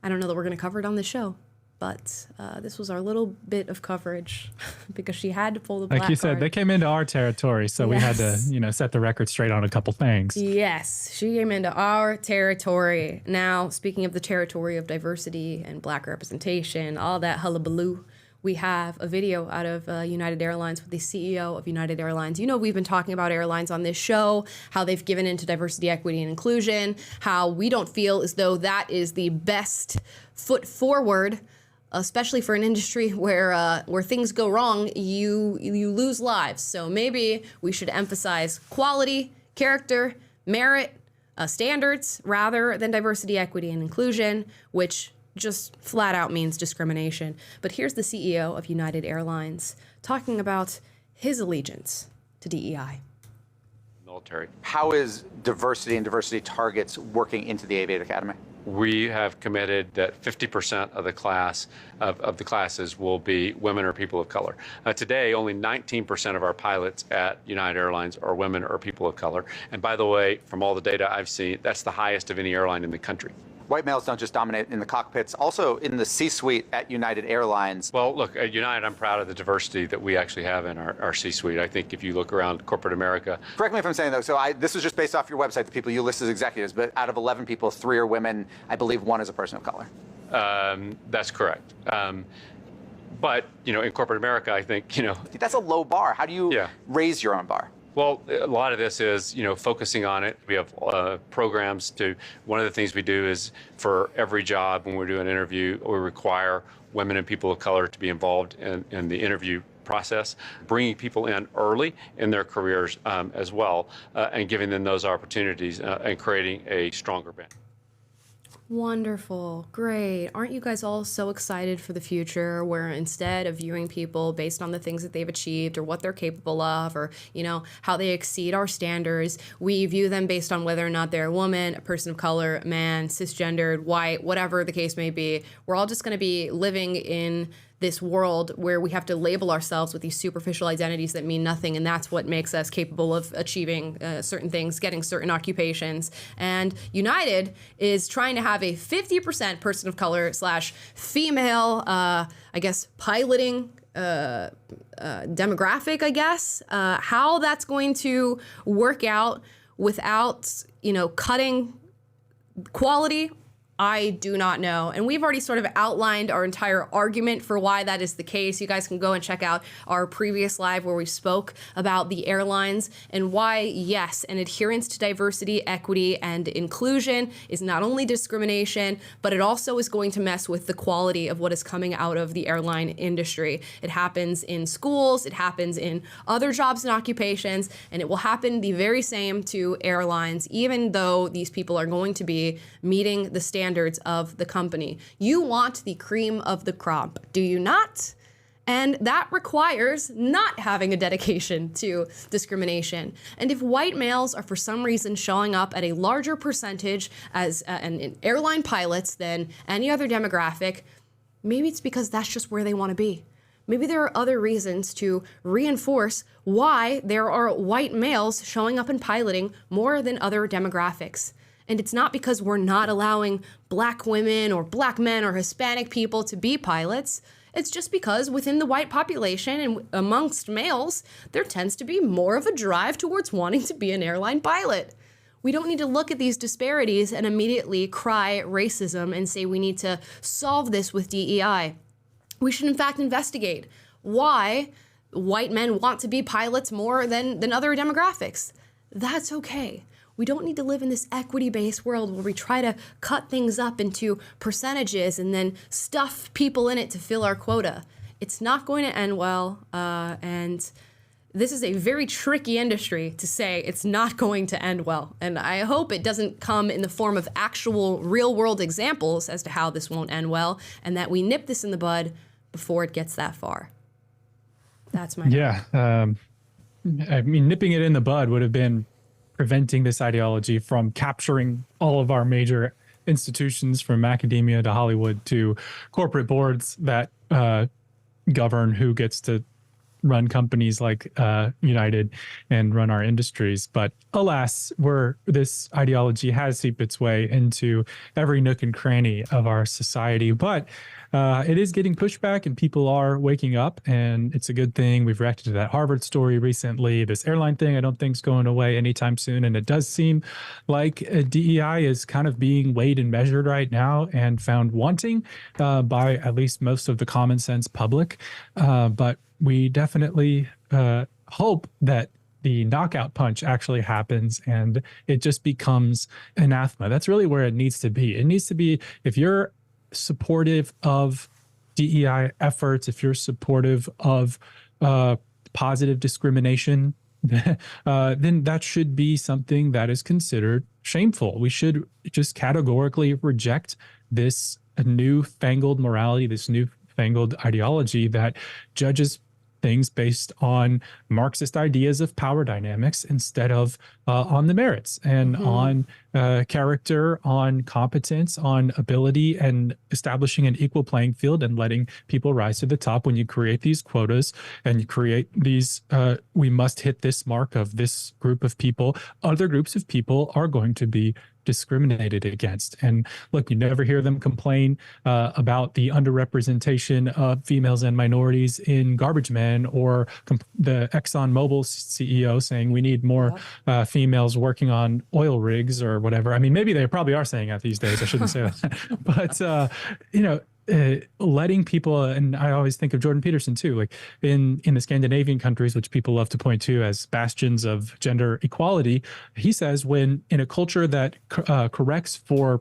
I don't know that we're going to cover it on the show. But this was our little bit of coverage because she had to pull the black Like you said, card. they came into our territory, so we had to, set the record straight on a couple things. Yes, she came into our territory. Now, speaking of the territory of diversity and black representation, all that hullabaloo, we have a video out of United Airlines with the CEO of United Airlines. We've been talking about airlines on this show, how they've given into diversity, equity, and inclusion, how we don't feel as though that is the best foot forward, especially for an industry where things go wrong, you lose lives. So maybe we should emphasize quality, character, merit, standards, rather than diversity, equity, and inclusion, which just flat out means discrimination. But here's the CEO of United Airlines talking about his allegiance to DEI. Military. How is diversity and diversity targets working into the Aviation Academy? We have committed that 50% of the class of the classes will be women or people of color. Today, only 19% of our pilots at United Airlines are women or people of color. And by the way, from all the data I've seen, that's the highest of any airline in the country. White males don't just dominate in the cockpits, also in the C-suite at United Airlines. Well, look, at United, I'm proud of the diversity that we actually have in our C-suite. I think if you look around corporate America. Correct me if I'm saying, though, so this is just based off your website, the people you list as executives, but out of 11 people, 3 are women. I believe 1 is a person of color. That's correct. But, in corporate America, I think, That's a low bar. How do you raise your own bar? Well, a lot of this is, focusing on it. We have programs one of the things we do is for every job when we do an interview, we require women and people of color to be involved in the interview process, bringing people in early in their careers as well, and giving them those opportunities and creating a stronger bench. Wonderful. Great. Aren't you guys all so excited for the future where instead of viewing people based on the things that they've achieved or what they're capable of or, how they exceed our standards, we view them based on whether or not they're a woman, a person of color, a man, cisgendered, white, whatever the case may be. We're all just going to be living in this world where we have to label ourselves with these superficial identities that mean nothing, and that's what makes us capable of achieving certain things, getting certain occupations. And United is trying to have a 50% person of color / female, I guess, piloting demographic, I guess. How that's going to work out without, cutting quality, I do not know. And we've already sort of outlined our entire argument for why that is the case. You guys can go and check out our previous live where we spoke about the airlines and why, yes, an adherence to diversity, equity, and inclusion is not only discrimination, but it also is going to mess with the quality of what is coming out of the airline industry. It happens in schools, it happens in other jobs and occupations, and it will happen the very same to airlines, even though these people are going to be meeting the standards of the company. You want the cream of the crop, do you not? And that requires not having a dedication to discrimination. And if white males are for some reason showing up at a larger percentage as airline pilots than any other demographic, maybe it's because that's just where they want to be. Maybe there are other reasons to reinforce why there are white males showing up in piloting more than other demographics. And it's not because we're not allowing black women or black men or Hispanic people to be pilots. It's just because within the white population and amongst males, there tends to be more of a drive towards wanting to be an airline pilot. We don't need to look at these disparities and immediately cry racism and say we need to solve this with DEI. We should in fact investigate why white men want to be pilots more than other demographics. That's okay. We don't need to live in this equity-based world where we try to cut things up into percentages and then stuff people in it to fill our quota. It's not going to end well, and this is a very tricky industry to say it's not going to end well. And I hope it doesn't come in the form of actual real-world examples as to how this won't end well, and that we nip this in the bud before it gets that far. That's my nipping it in the bud would have been preventing this ideology from capturing all of our major institutions, from academia to Hollywood to corporate boards that govern who gets to run companies like United and run our industries. But alas, this ideology has seeped its way into every nook and cranny of our society. But it is getting pushback and people are waking up, and it's a good thing. We've reacted to that Harvard story recently. This airline thing I don't think is going away anytime soon. And it does seem like DEI is kind of being weighed and measured right now and found wanting by at least most of the common sense public. But we definitely hope that the knockout punch actually happens and it just becomes anathema. That's really where it needs to be. It needs to be, if you're supportive of DEI efforts, if you're supportive of positive discrimination, then that should be something that is considered shameful. We should just categorically reject this newfangled morality, this newfangled ideology that judges things based on Marxist ideas of power dynamics instead of on the merits and on character, on competence, on ability, and establishing an equal playing field and letting people rise to the top. When you create these quotas and you create these, we must hit this mark of this group of people, other groups of people are going to be discriminated against. And look, you never hear them complain about the underrepresentation of females and minorities in garbage men, or the ExxonMobil CEO saying we need more females working on oil rigs or whatever. I mean, maybe they probably are saying that these days. I shouldn't say that. But, letting people, and I always think of Jordan Peterson too, like in the Scandinavian countries, which people love to point to as bastions of gender equality, he says when in a culture that corrects for,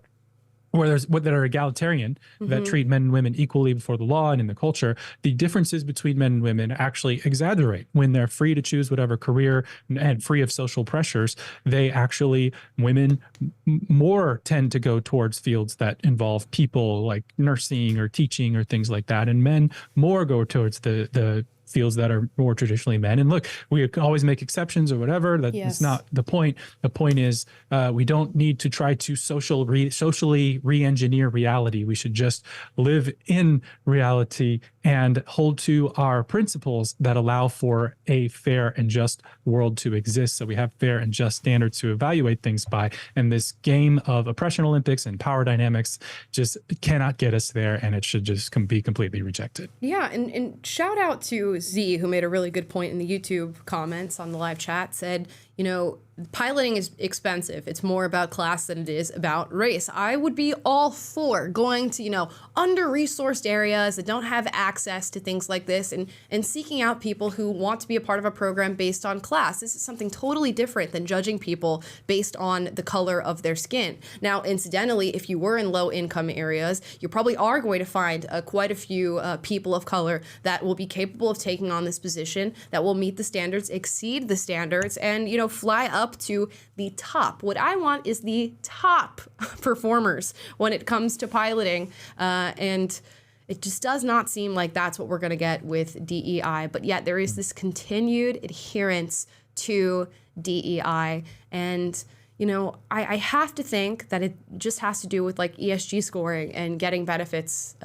where there's that are egalitarian, that treat men and women equally before the law and in the culture, the differences between men and women actually exaggerate. When they're free to choose whatever career and free of social pressures, women more tend to go towards fields that involve people like nursing or teaching or things like that. And men more go towards the fields that are more traditionally men. And look, we always make exceptions or whatever. That's not the point. The point is we don't need to try to socially re-engineer reality. We should just live in reality and hold to our principles that allow for a fair and just world to exist. So we have fair and just standards to evaluate things by. And this game of oppression Olympics and power dynamics just cannot get us there, and it should just be completely rejected. Yeah, and shout out to Z, who made a really good point in the YouTube comments on the live chat, said, you know, piloting is expensive. It's more about class than it is about race. I would be all for going to, you know, under-resourced areas that don't have access to things like this and seeking out people who want to be a part of a program based on class. This is something totally different than judging people based on the color of their skin. Now, incidentally, if you were in low-income areas, you probably are going to find quite a few people of color that will be capable of taking on this position, that will meet the standards, exceed the standards, and, you know, fly up to the top. What I want is the top performers when it comes to piloting, and it just does not seem like that's what we're going to get with DEI, but yet there is this continued adherence to DEI, and you know, I have to think that it just has to do with like ESG scoring and getting benefits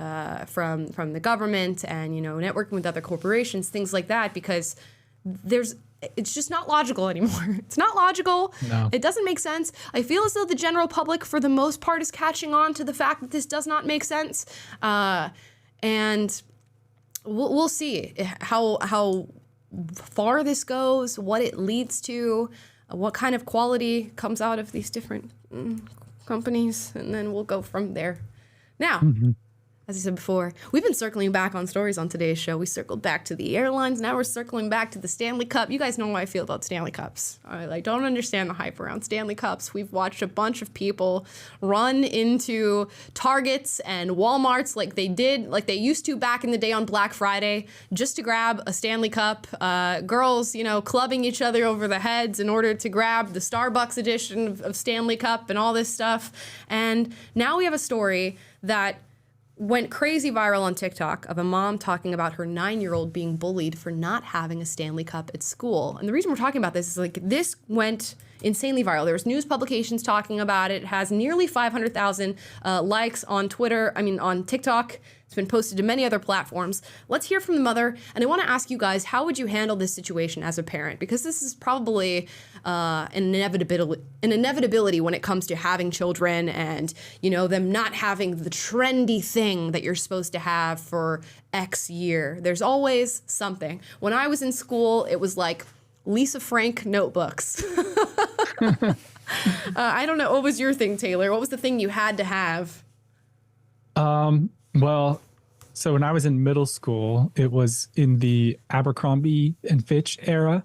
from the government and, you know, networking with other corporations, things like that, because it's just not logical anymore. It's not logical. No. It doesn't make sense. I feel as though the general public, for the most part, is catching on to the fact that this does not make sense. And we'll see how far this goes, what it leads to, what kind of quality comes out of these different companies, and then we'll go from there. Now, as I said before, we've been circling back on stories on today's show. We circled back to the airlines. Now we're circling back to the Stanley Cup. You guys know how I feel about Stanley Cups. I don't understand the hype around Stanley Cups. We've watched a bunch of people run into Targets and Walmarts like they used to back in the day on Black Friday, just to grab a Stanley Cup. Girls, you know, clubbing each other over the heads in order to grab the Starbucks edition of Stanley Cup and all this stuff. And now we have a story that went crazy viral on TikTok of a mom talking about her 9-year-old being bullied for not having a Stanley Cup at school. And the reason we're talking about this is like this went insanely viral. There was news publications talking about it. It has nearly 500,000 likes on on TikTok. It's been posted to many other platforms. Let's hear from the mother. And I want to ask you guys, how would you handle this situation as a parent? Because this is probably an inevitability when it comes to having children and, you know, them not having the trendy thing that you're supposed to have for X year. There's always something. When I was in school, it was like Lisa Frank notebooks. I don't know. What was your thing, Taylor? What was the thing you had to have? Well, so when I was in middle school, it was in the Abercrombie and Fitch era.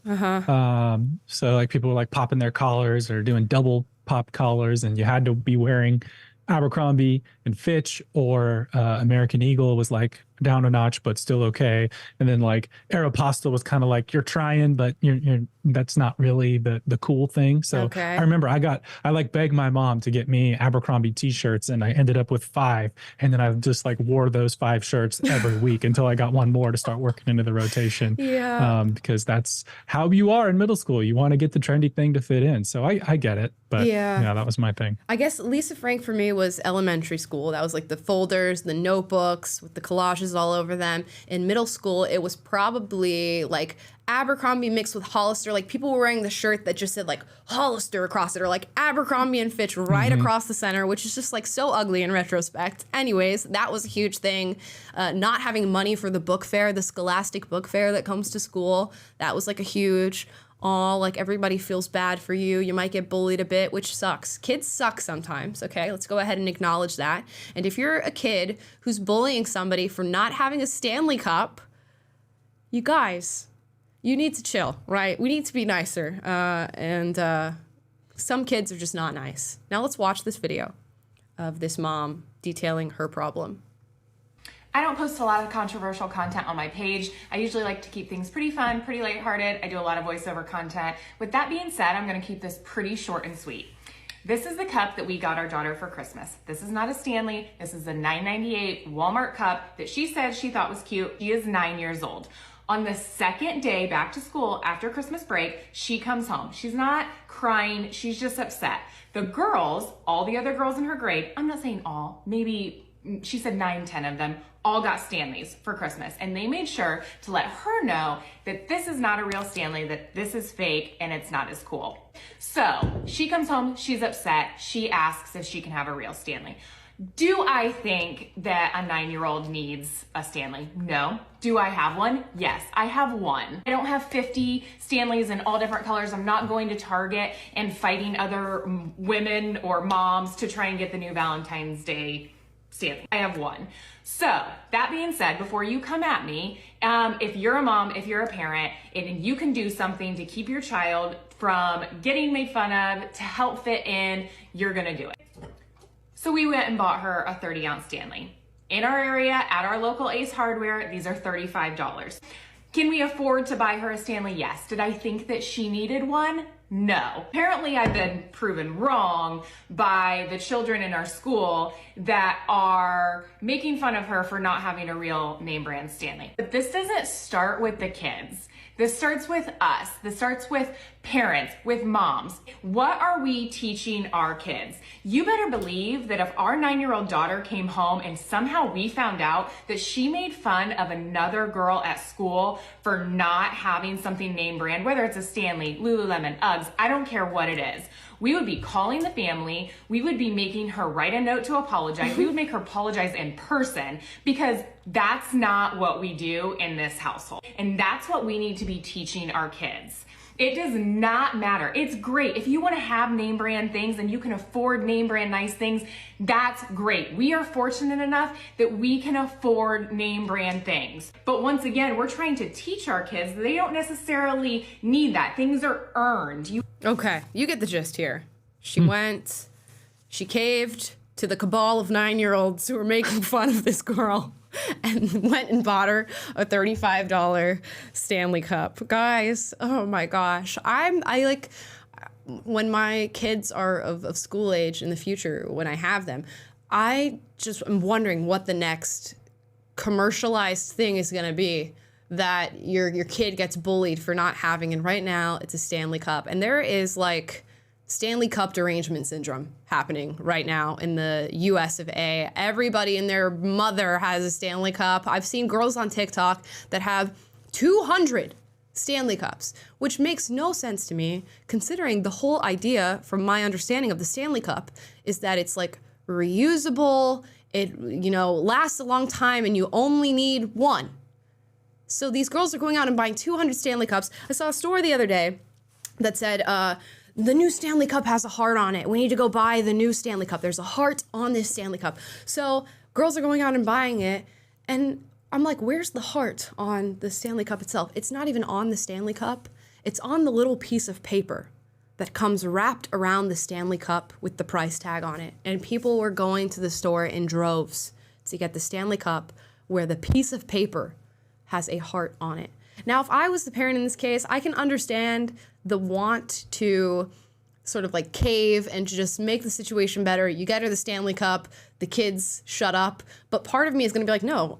So like people were like popping their collars or doing double pop collars, and you had to be wearing Abercrombie and Fitch, or American Eagle was like down a notch, but still okay. And then like Aeropostale was kind of like, you're trying, but you're that's not really the cool thing. So I remember I like begged my mom to get me Abercrombie t-shirts, and I ended up with 5. And then I just like wore those 5 shirts every week until I got one more to start working into the rotation. Yeah. Because that's how you are in middle school. You want to get the trendy thing to fit in. So I get it. But yeah, that was my thing. I guess Lisa Frank for me was elementary school. That was like the folders, the notebooks with the collages all over them. In middle school, it was probably like Abercrombie mixed with Hollister. Like people were wearing the shirt that just said like Hollister across it, or like Abercrombie and Fitch right across the center, which is just like so ugly in retrospect. Anyways, that was a huge thing. Not having money for the book fair, the Scholastic book fair that comes to school, that was like a huge, like everybody feels bad for you. You might get bullied a bit, which sucks. Kids suck sometimes, okay? Let's go ahead and acknowledge that. And if you're a kid who's bullying somebody for not having a Stanley Cup, you guys, you need to chill, right? We need to be nicer. And some kids are just not nice. Now let's watch this video of this mom detailing her problem. I don't post a lot of controversial content on my page. I usually like to keep things pretty fun, pretty lighthearted. I do a lot of voiceover content. With that being said, I'm gonna keep this pretty short and sweet. This is the cup that we got our daughter for Christmas. This is not a Stanley. This is a $9.98 Walmart cup that she said she thought was cute. She is 9 years old. On the second day back to school after Christmas break, she comes home. She's not crying, she's just upset. The girls, all the other girls in her grade, I'm not saying all, maybe she said 9, 10 of them all got Stanleys for Christmas. And they made sure to let her know that this is not a real Stanley, that this is fake and it's not as cool. So she comes home, she's upset. She asks if she can have a real Stanley. Do I think that a 9-year-old needs a Stanley? No. Do I have one? Yes, I have one. I don't have 50 Stanleys in all different colors. I'm not going to Target and fighting other women or moms to try and get the new Valentine's Day Stanley. I have one. So that being said, before you come at me, if you're a mom, if you're a parent, and you can do something to keep your child from getting made fun of, to help fit in, you're gonna do it. So we went and bought her a 30-ounce Stanley. In our area, at our local Ace Hardware, these are $35. Can we afford to buy her a Stanley? Yes. Did I think that she needed one? No. Apparently I've been proven wrong by the children in our school that are making fun of her for not having a real name brand Stanley. But this doesn't start with the kids. This starts with us. This starts with parents, with moms. What are we teaching our kids? You better believe that if our 9-year-old daughter came home and somehow we found out that she made fun of another girl at school for not having something name brand, whether it's a Stanley, Lululemon, Uggs, I don't care what it is, we would be calling the family. We would be making her write a note to apologize. We would make her apologize in person, because that's not what we do in this household. And that's what we need to be teaching our kids. It does not matter. It's great. If you want to have name brand things and you can afford name brand nice things, that's great. We are fortunate enough that we can afford name brand things. But once again, we're trying to teach our kids that they don't necessarily need that. Things are earned. Okay, you get the gist here. She caved to the cabal of 9-year-olds who were making fun of this girl and went and bought her a $35 Stanley Cup. Guys, oh my gosh. I like, when my kids are of school age in the future, when I have them, I just am wondering what the next commercialized thing is gonna be that your kid gets bullied for not having. And right now it's a Stanley Cup. And there is like Stanley Cup derangement syndrome happening right now in the US of A. Everybody and their mother has a Stanley Cup. I've seen girls on TikTok that have 200 Stanley Cups, which makes no sense to me, considering the whole idea, from my understanding of the Stanley Cup, is that it's like reusable, it, you know, lasts a long time, and you only need one. So these girls are going out and buying 200 Stanley Cups. I saw a story the other day that said, the new Stanley Cup has a heart on it. We need to go buy the new Stanley Cup. There's a heart on this Stanley Cup. So girls are going out and buying it. And I'm like, where's the heart on the Stanley Cup itself? It's not even on the Stanley Cup. It's on the little piece of paper that comes wrapped around the Stanley Cup with the price tag on it. And people were going to the store in droves to get the Stanley Cup where the piece of paper has a heart on it. Now, if I was the parent in this case, I can understand the want to sort of like cave and just make the situation better. You get her the Stanley Cup, the kids shut up. But part of me is going to be like, no,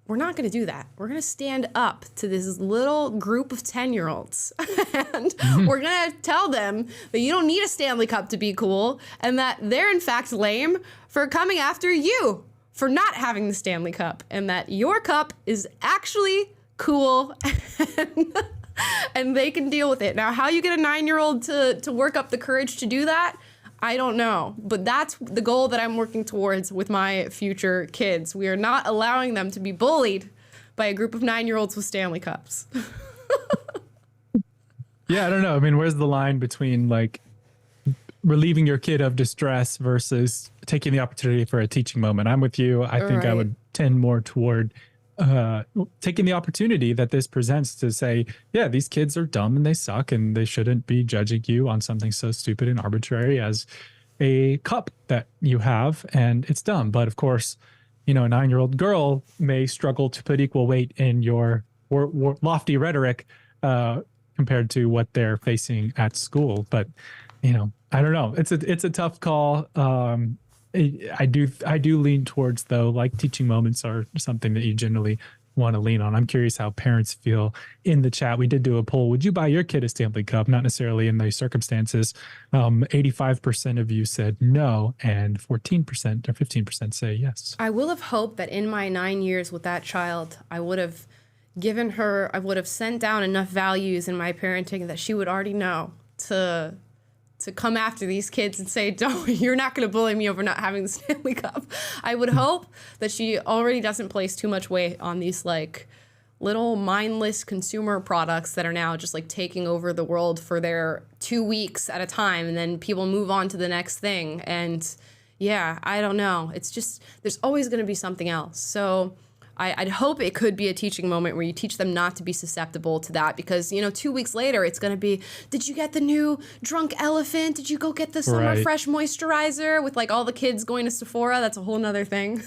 we're not going to do that. We're going to stand up to this little group of 10-year-olds and we're going to tell them that you don't need a Stanley Cup to be cool and that they're in fact lame for coming after you for not having the Stanley Cup, and that your cup is actually cool and they can deal with it. Now, how you get a 9-year-old to work up the courage to do that, I don't know. But that's the goal that I'm working towards with my future kids. We are not allowing them to be bullied by a group of 9-year-olds with Stanley Cups. Yeah, I don't know. I mean, where's the line between like relieving your kid of distress versus taking the opportunity for a teaching moment? I'm with you. I think I would tend more toward taking the opportunity that this presents to say, yeah, these kids are dumb and they suck and they shouldn't be judging you on something so stupid and arbitrary as a cup that you have, and it's dumb. But of course, you know, a 9-year-old girl may struggle to put equal weight in your lofty rhetoric compared to what they're facing at school. But, you know, I don't know. It's a tough call. I do lean towards, though, like teaching moments are something that you generally want to lean on. I'm curious how parents feel in the chat. We did do a poll. Would you buy your kid a Stanley Cup? Not necessarily in those circumstances. 85% of you said no, and 14% or 15% say yes. I will have hoped that in my 9 years with that child, I would have sent down enough values in my parenting that she would already know to come after these kids and say, you're not going to bully me over not having the Stanley Cup. I would hope that she already doesn't place too much weight on these like little mindless consumer products that are now just like taking over the world for their 2 weeks at a time. And then people move on to the next thing. And yeah, I don't know. It's just, there's always going to be something else. So I'd hope it could be a teaching moment where you teach them not to be susceptible to that, because, 2 weeks later, it's going to be, did you get the new Drunk Elephant? Did you go get the Summer Fresh moisturizer? With like all the kids going to Sephora, that's a whole nother thing.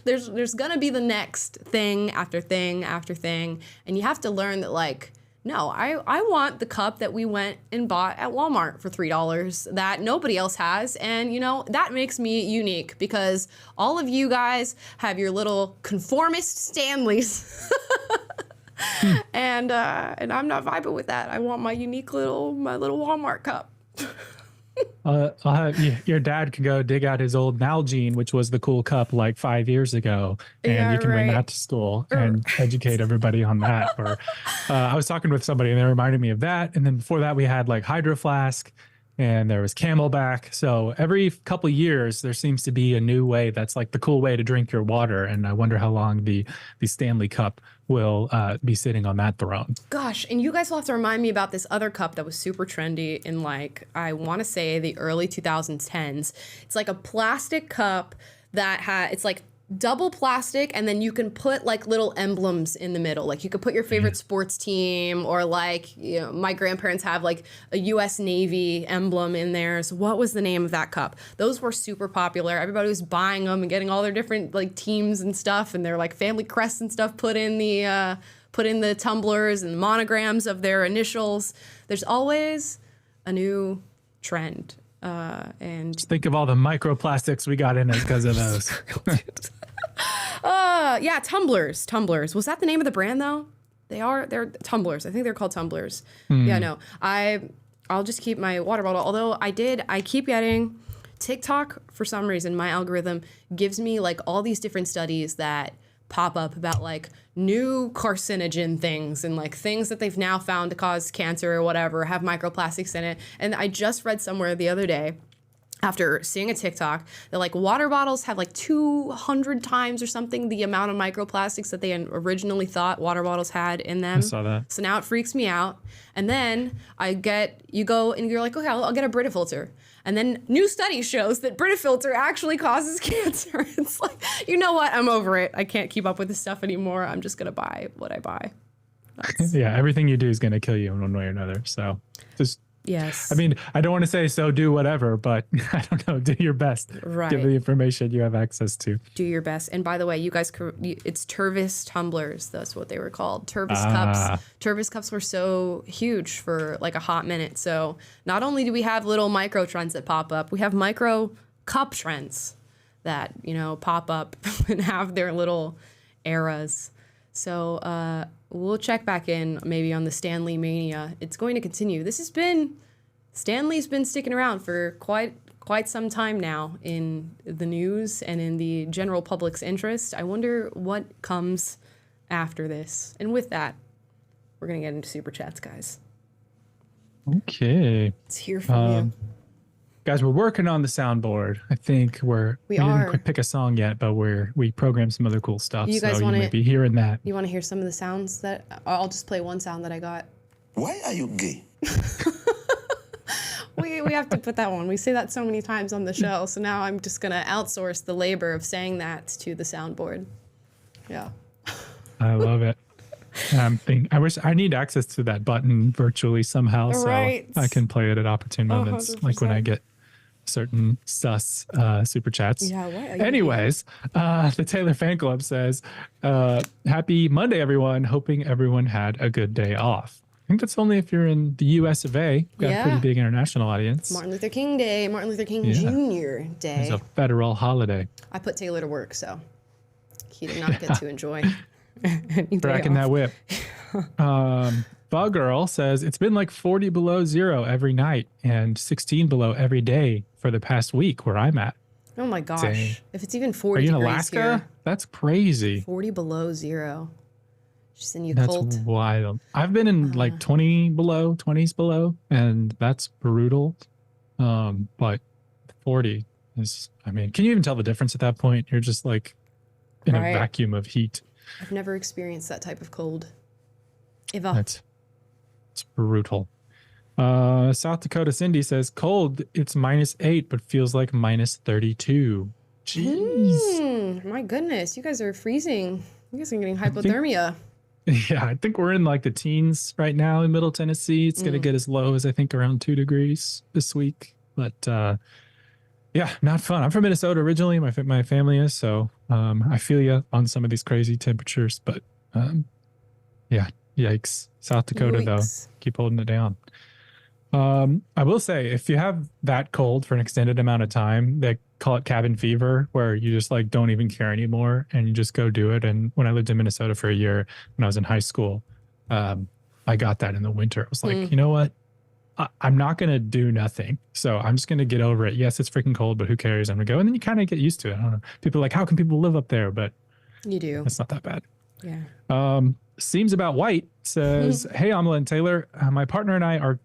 There's going to be the next thing after thing after thing. And you have to learn that like, no, I want the cup that we went and bought at Walmart for $3 that nobody else has. And, that makes me unique because all of you guys have your little conformist Stanleys. And I'm not vibing with that. I want my unique my little Walmart cup. Your dad can go dig out his old Nalgene, which was the cool cup like 5 years ago, and you can bring that to school and educate everybody on that. Or I was talking with somebody and they reminded me of that. And then before that, we had like Hydro Flask and there was Camelback. So every couple of years, there seems to be a new way that's like the cool way to drink your water. And I wonder how long the Stanley Cup will be sitting on that throne. Gosh, and you guys will have to remind me about this other cup that was super trendy in like, I want to say the early 2010s. It's like a plastic cup that it's like double plastic, and then you can put like little emblems in the middle. Like you could put your favorite sports team, or like, my grandparents have like a US Navy emblem in theirs. What was the name of that cup? Those were super popular. Everybody was buying them and getting all their different like teams and stuff, and their like family crests and stuff put in the tumblers and monograms of their initials. There's always a new trend. And just think of all the microplastics we got in it because of those. Yeah, tumblers. Was that the name of the brand though? They're tumblers. I think they're called tumblers. Yeah, no. I'll just keep my water bottle. Although I keep getting TikTok, for some reason, my algorithm gives me like all these different studies that pop up about like new carcinogen things and like things that they've now found to cause cancer or whatever, have microplastics in it. And I just read somewhere the other day, after seeing a TikTok, that like water bottles have like 200 times or something the amount of microplastics that they originally thought water bottles had in them. I saw that. So now it freaks me out. And then you go and you're like, okay, I'll get a Brita filter. And then new study shows that Brita filter actually causes cancer. It's like, you know what? I'm over it. I can't keep up with this stuff anymore. I'm just going to buy what I buy. Yeah, everything you do is going to kill you in one way or another. So just, yes. I mean, I don't want to say so do whatever, but I don't know, do your best. Right. Give the information you have access to. Do your best. And by the way, you guys, it's Tervis tumblers. That's what they were called. Tervis cups. Tervis cups were so huge for like a hot minute. So not only do we have little micro trends that pop up, we have micro cup trends that, pop up and have their little eras. So we'll check back in maybe on the Stanley mania. It's going to continue. Stanley's been sticking around for quite some time now in the news and in the general public's interest. I wonder what comes after this. And with that, we're going to get into Super Chats, guys. Okay. Let's hear from you. Guys, we're working on the soundboard. I think we didn't quite pick a song yet, but we programmed some other cool stuff. You guys you might be hearing that. You want to hear some of the sounds that I'll just play one sound that I got. Why are you gay? We have to put that one. We say that so many times on the show, so now I'm just gonna outsource the labor of saying that to the soundboard. Yeah. I love it. I wish I need access to that button virtually somehow, right. So I can play it at opportune moments, 100%. Like when I get certain sus super chats. Yeah. Anyways, the Taylor fan club says, "Happy Monday, everyone. Hoping everyone had a good day off." I think that's only if you're in the U.S. of A. We've got a pretty big international audience. Martin Luther King Day, Martin Luther King Jr. Day. It's a federal holiday. I put Taylor to work, so he did not get to enjoy Cracking that whip. Bug Girl says it's been like 40 below zero every night and 16 below every day for the past week where I'm at. Oh my gosh. Dang. If it's even 40 Are you in degrees Alaska? here, That's crazy. 40 below zero. Just in That's Yakult. wild. I've been in like 20 below, 20s below, and that's brutal. But 40 is, I mean, can you even tell the difference at that point? You're just like in Right. a vacuum of heat. I've never experienced that type of cold. Ever. It's brutal. South Dakota Cindy says cold. It's -8, but feels like -32. Jeez. My goodness, you guys are freezing. You guys are getting hypothermia. Yeah, I think we're in like the teens right now in Middle Tennessee. It's gonna get as low as I think around 2 degrees this week. But yeah, not fun. I'm from Minnesota originally. My family is, so I feel you on some of these crazy temperatures. But yeah, yikes. South Dakota though, keep holding it down. I will say, if you have that cold for an extended amount of time, they call it cabin fever, where you just like don't even care anymore and you just go do it. And when I lived in Minnesota for a year, when I was in high school, I got that in the winter. I was like, you know what? I'm not going to do nothing. So I'm just going to get over it. Yes, it's freaking cold, but who cares? I'm going to go. And then you kind of get used to it. I don't know. People are like, how can people live up there? But You do. it's not that bad. Yeah. Seems About White says, hey, Amala and Taylor, my partner and I are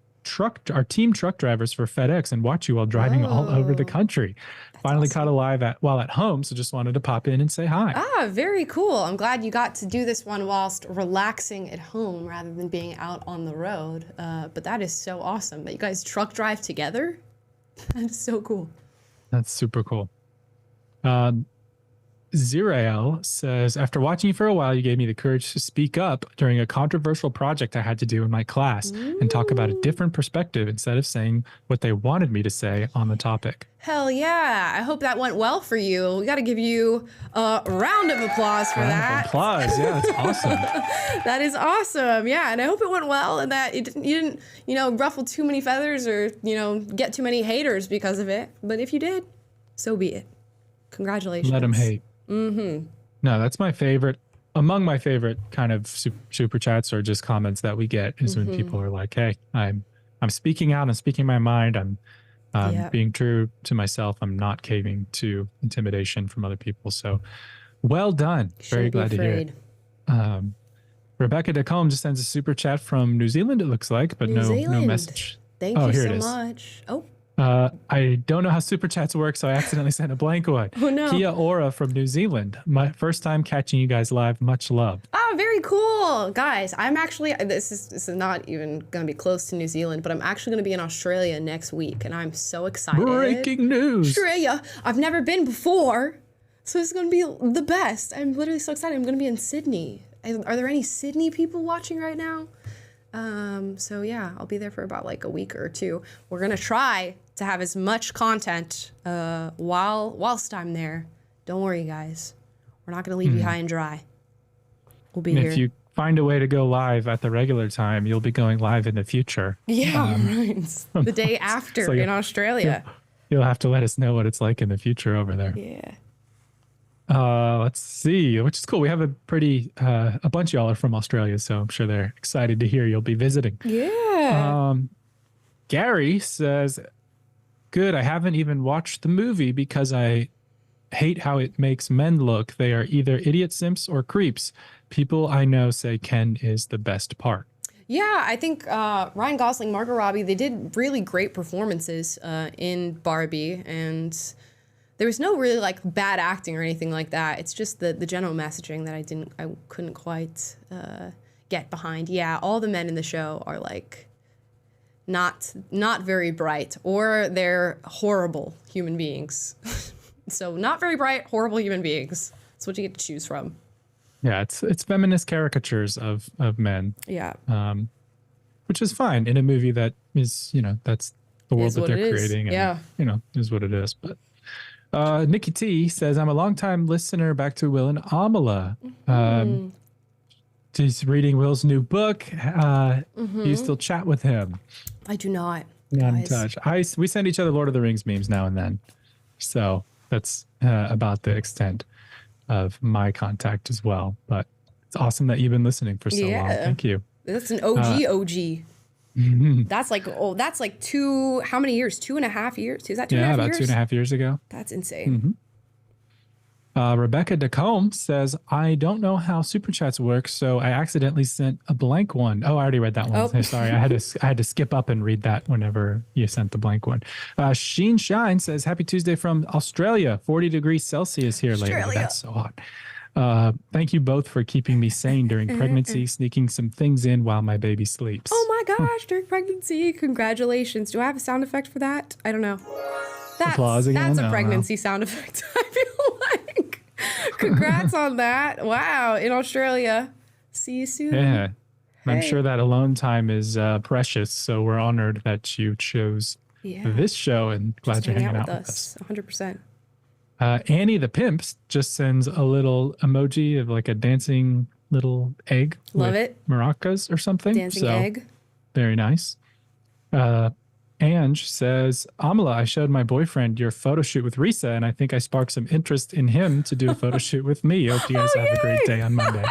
team truck drivers for FedEx and watch you while driving all over the country. Finally caught a live while at home, so just wanted to pop in and say hi. Ah, very cool. I'm glad you got to do this one whilst relaxing at home rather than being out on the road. But that is so awesome that you guys truck drive together. That is so cool. That's super cool. Zirael says, after watching you for a while, you gave me the courage to speak up during a controversial project I had to do in my class and talk about a different perspective instead of saying what they wanted me to say on the topic. Hell yeah. I hope that went well for you. We got to give you a round of applause for that. Applause. Yeah, that's awesome. That is awesome. Yeah, and I hope it went well and that you didn't, ruffle too many feathers or, get too many haters because of it. But if you did, so be it. Congratulations. Let them hate. No, that's my favorite. Among my favorite kind of super chats or just comments that we get is when people are like, "Hey, I'm speaking out. I'm speaking my mind. I'm being true to myself. I'm not caving to intimidation from other people." So, well done. Very glad to hear it. Rebecca DeCombe just sends a super chat from New Zealand. It looks like, but no message. Thank you so much. Oh. I don't know how super chats work, so I accidentally sent a blank one. Oh no. Kia Ora from New Zealand. My first time catching you guys live. Much love. Oh, very cool. Guys, I'm actually, this is not even going to be close to New Zealand, but I'm actually going to be in Australia next week, and I'm so excited. Breaking news. Australia. I've never been before, so it's going to be the best. I'm literally so excited. I'm going to be in Sydney. Are there any Sydney people watching right now? So yeah, I'll be there for about like a week or two. We're going to try to have as much content whilst I'm there. Don't worry, guys. We're not going to leave you high and dry. We'll be here. If you find a way to go live at the regular time, you'll be going live in the future. Yeah, right. The day after so in Australia. You'll have to let us know what it's like in the future over there. Yeah. Let's see, which is cool. We have a bunch of y'all are from Australia, so I'm sure they're excited to hear you'll be visiting. Yeah. Gary says, good. I haven't even watched the movie because I hate how it makes men look. They are either idiot simps or creeps. People I know say Ken is the best part. Yeah, I think Ryan Gosling, Margot Robbie, they did really great performances in Barbie, and there was no really like bad acting or anything like that. It's just the general messaging that I couldn't quite get behind. Yeah, all the men in the show are like not very bright, or they're horrible human beings. So not very bright, horrible human beings. That's what you get to choose from. Yeah, it's feminist caricatures of men. Yeah. Which is fine in a movie that is, that's the world that they're creating. And, yeah. Is what it is. But Nikki T says, I'm a longtime listener back to Will and Amala. She's reading Will's new book. Do you still chat with him? I do not. Not in touch. We send each other Lord of the Rings memes now and then. So that's about the extent of my contact as well. But It's awesome that you've been listening for so long. Thank you. That's an OG. That's like how many years? 2.5 years? Is that 2.5 years? Yeah, about 2.5 years ago. That's insane. Rebecca DeCombe says, I don't know how Superchats work, so I accidentally sent a blank one. Oh, I already read that one. Oh. Sorry, I had to skip up and read that whenever you sent the blank one. Sheen Shine says, happy Tuesday from Australia. 40 degrees Celsius here later. That's so hot. Thank you both for keeping me sane during pregnancy, sneaking some things in while my baby sleeps. Oh my gosh, during pregnancy. Congratulations. Do I have a sound effect for that? I don't know. Applause again? That's a pregnancy sound effect, I feel like. Congrats on that. Wow, in Australia. See you soon. Yeah. I'm Hey. sure that alone time is precious, so we're honored that you chose this show and glad you're hanging out with us. 100%. Annie the Pimp just sends a little emoji of like a dancing little egg. Love with it. Maracas or something. Dancing egg. Very nice. Ange says, Amala, I showed my boyfriend your photo shoot with Risa, and I think I sparked some interest in him to do a photo shoot with me. Hope you guys have a great day on Monday.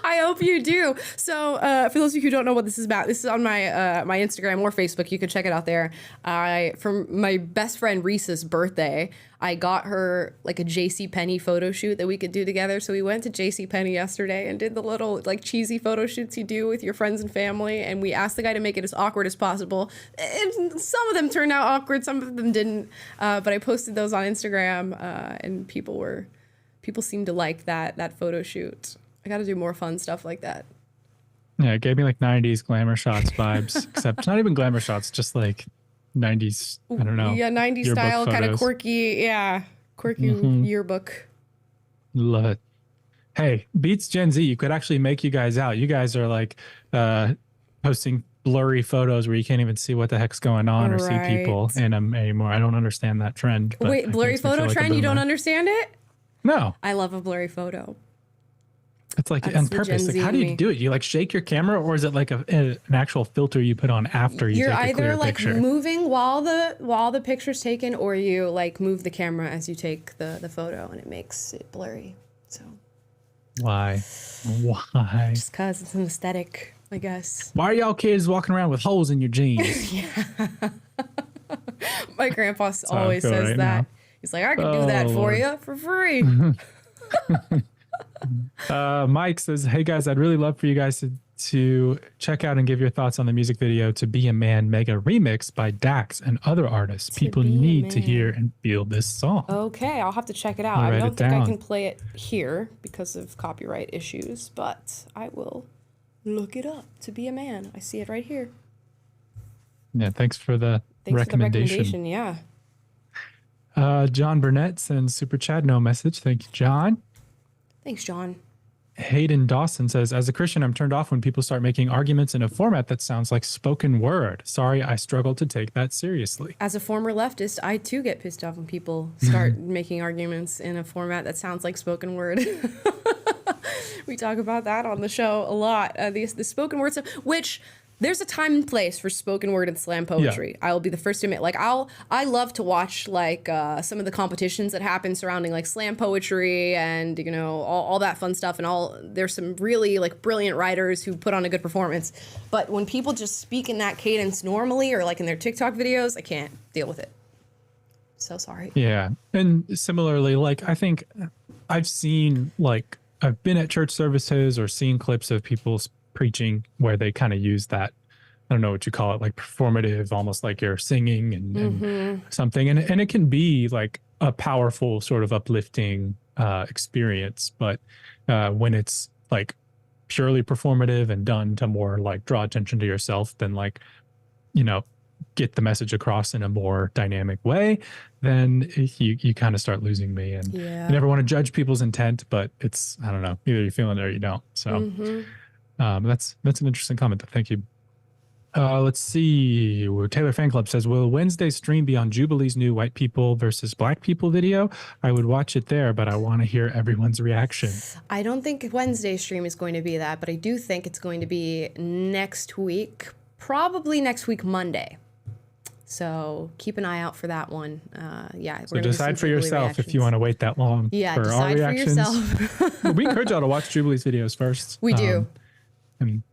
I hope you do. So for those of you who don't know what this is about, this is on my my Instagram or Facebook. You can check it out there. For my best friend Risa's birthday, I got her like a JCPenney photo shoot that we could do together. So we went to JCPenney yesterday and did the little like cheesy photo shoots you do with your friends and family. And we asked the guy to make it as awkward as possible. And some of them turned out awkward, some of them didn't. But I posted those on Instagram, and people seemed to like that photo shoot. I got to do more fun stuff like that. Yeah, it gave me like 90s glamour shots vibes, except not even glamour shots, just like 90s, I don't know. Yeah, 90s style, kind of quirky. Yeah, quirky yearbook. Love it. Hey, Beats Gen Z, you could actually make you guys out. You guys are like posting blurry photos where you can't even see what the heck's going on or see people in them anymore. I don't understand that trend. But wait, blurry photo trend? You don't understand it? No. I love a blurry photo. It's like on purpose. Like, how do you do it? You like shake your camera, or is it like an actual filter you put on after you take a clear picture? You're either like moving while the picture's taken, or you like move the camera as you take the photo, and it makes it blurry. So why? Just because it's an aesthetic, I guess. Why are y'all kids walking around with holes in your jeans? My grandpa always says that. Now. He's like, I can do that for you for free. Mike says, hey guys, I'd really love for you guys to check out and give your thoughts on the music video to Be a Man Mega Remix by Dax and other artists. People need to hear and feel this song. Okay, I'll have to check it out. I don't think I can play it here because of copyright issues, but I will look it up. To Be a Man. I see it right here. Yeah, thanks for the recommendation. Yeah. John Burnett sends Super Chat, no message. Thank you, John. Thanks, John. Hayden Dawson says, as a Christian, I'm turned off when people start making arguments in a format that sounds like spoken word. Sorry, I struggle to take that seriously. As a former leftist, I too get pissed off when people start making arguments in a format that sounds like spoken word. We talk about that on the show a lot. The spoken word stuff, which there's a time and place for spoken word and slam poetry. Yeah. I will be the first to admit. Like I love to watch like some of the competitions that happen surrounding like slam poetry and all that fun stuff and there's some really like brilliant writers who put on a good performance. But when people just speak in that cadence normally or like in their TikTok videos, I can't deal with it. So sorry. Yeah. And similarly, like I think I've been at church services or seen clips of people preaching where they kind of use that, I don't know what you call it, like performative, almost like you're singing and something. And it can be like a powerful sort of uplifting experience. But when it's like purely performative and done to more like draw attention to yourself than like, get the message across in a more dynamic way, then you kind of start losing me. And you never want to judge people's intent, but it's, I don't know, either you're feeling it or you don't. So that's an interesting comment. Thank you. Let's see. Taylor Fan Club says, will Wednesday's stream be on Jubilee's new white people versus black people video? I would watch it there, but I want to hear everyone's reaction. I don't think Wednesday's stream is going to be that, but I do think it's going to be next week, probably next week, Monday. So keep an eye out for that one. Yeah. So decide for yourself if you want to wait that long Yeah, for our decide for reactions. yourself. We encourage y'all to watch Jubilee's videos first. We do. And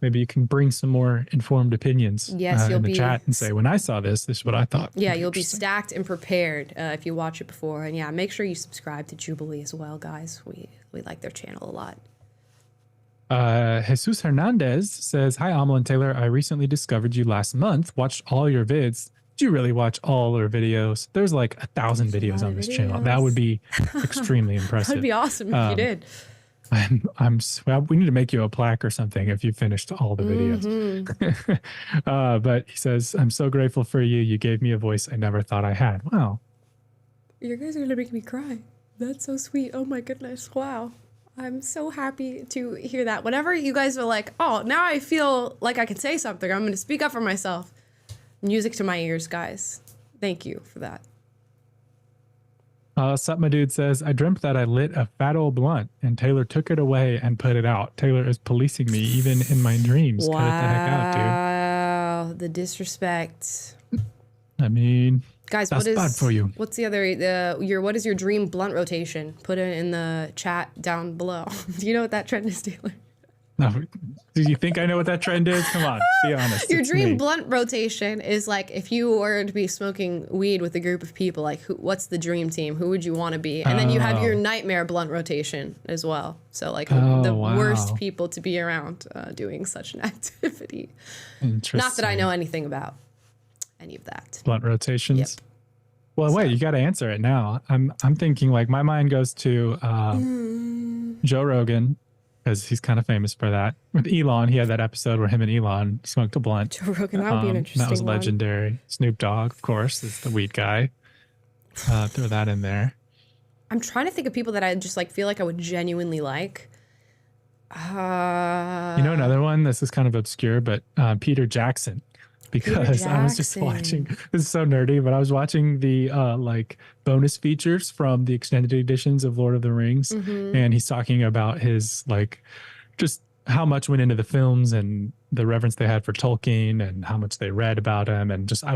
maybe you can bring some more informed opinions Yes, you'll in the be chat and say, when I saw this, this is what I thought. Yeah, you'll be stacked and prepared if you watch it before. And yeah, make sure you subscribe to Jubilee as well, guys. We like their channel a lot. Jesus Hernandez says, hi, Amal and Taylor. I recently discovered you last month, watched all your vids. Did you really watch all our videos? There's like 1,000 videos on this channel. That would be extremely impressive. That'd be awesome if you did. Well, we need to make you a plaque or something if you finished all the videos. But he says, I'm so grateful for you. You gave me a voice I never thought I had. Wow. You guys are going to make me cry. That's so sweet. Oh my goodness. Wow. I'm so happy to hear that. Whenever you guys are like, oh, now I feel like I can say something. I'm going to speak up for myself. Music to my ears, guys. Thank you for that. Sutma Dude says, I dreamt that I lit a fat old blunt and Taylor took it away and put it out. Taylor is policing me even in my dreams. Wow. Cut it the heck out, dude. Wow. The disrespect. I mean, guys, that's bad for you. What's the other, what is your dream blunt rotation? Put it in the chat down below. Do you know what that trend is, Taylor? No, do you think I know what that trend is? Come on, be honest. Your It's dream me. blunt rotation is like if you were to be smoking weed with a group of people, like what's the dream team? Who would you want to be? And then you have your nightmare blunt rotation as well. So like the worst people to be around doing such an activity. Interesting. Not that I know anything about any of that. Blunt rotations. Yep. Well, wait, you got to answer it now. I'm thinking like my mind goes to Joe Rogan, because he's kind of famous for that. With Elon, he had that episode where him and Elon smoked a blunt. Joe Rogan, that would be an interesting That was one. legendary. Snoop Dogg, of course, is the weed guy. Throw that in there. I'm trying to think of people that I just like feel like I would genuinely like. You know another one? This is kind of obscure, but Peter Jackson. Because I was just watching, this is so nerdy, but I was watching the like bonus features from the extended editions of Lord of the Rings. And he's talking about his like just how much went into the films and the reverence they had for Tolkien and how much they read about him. And just,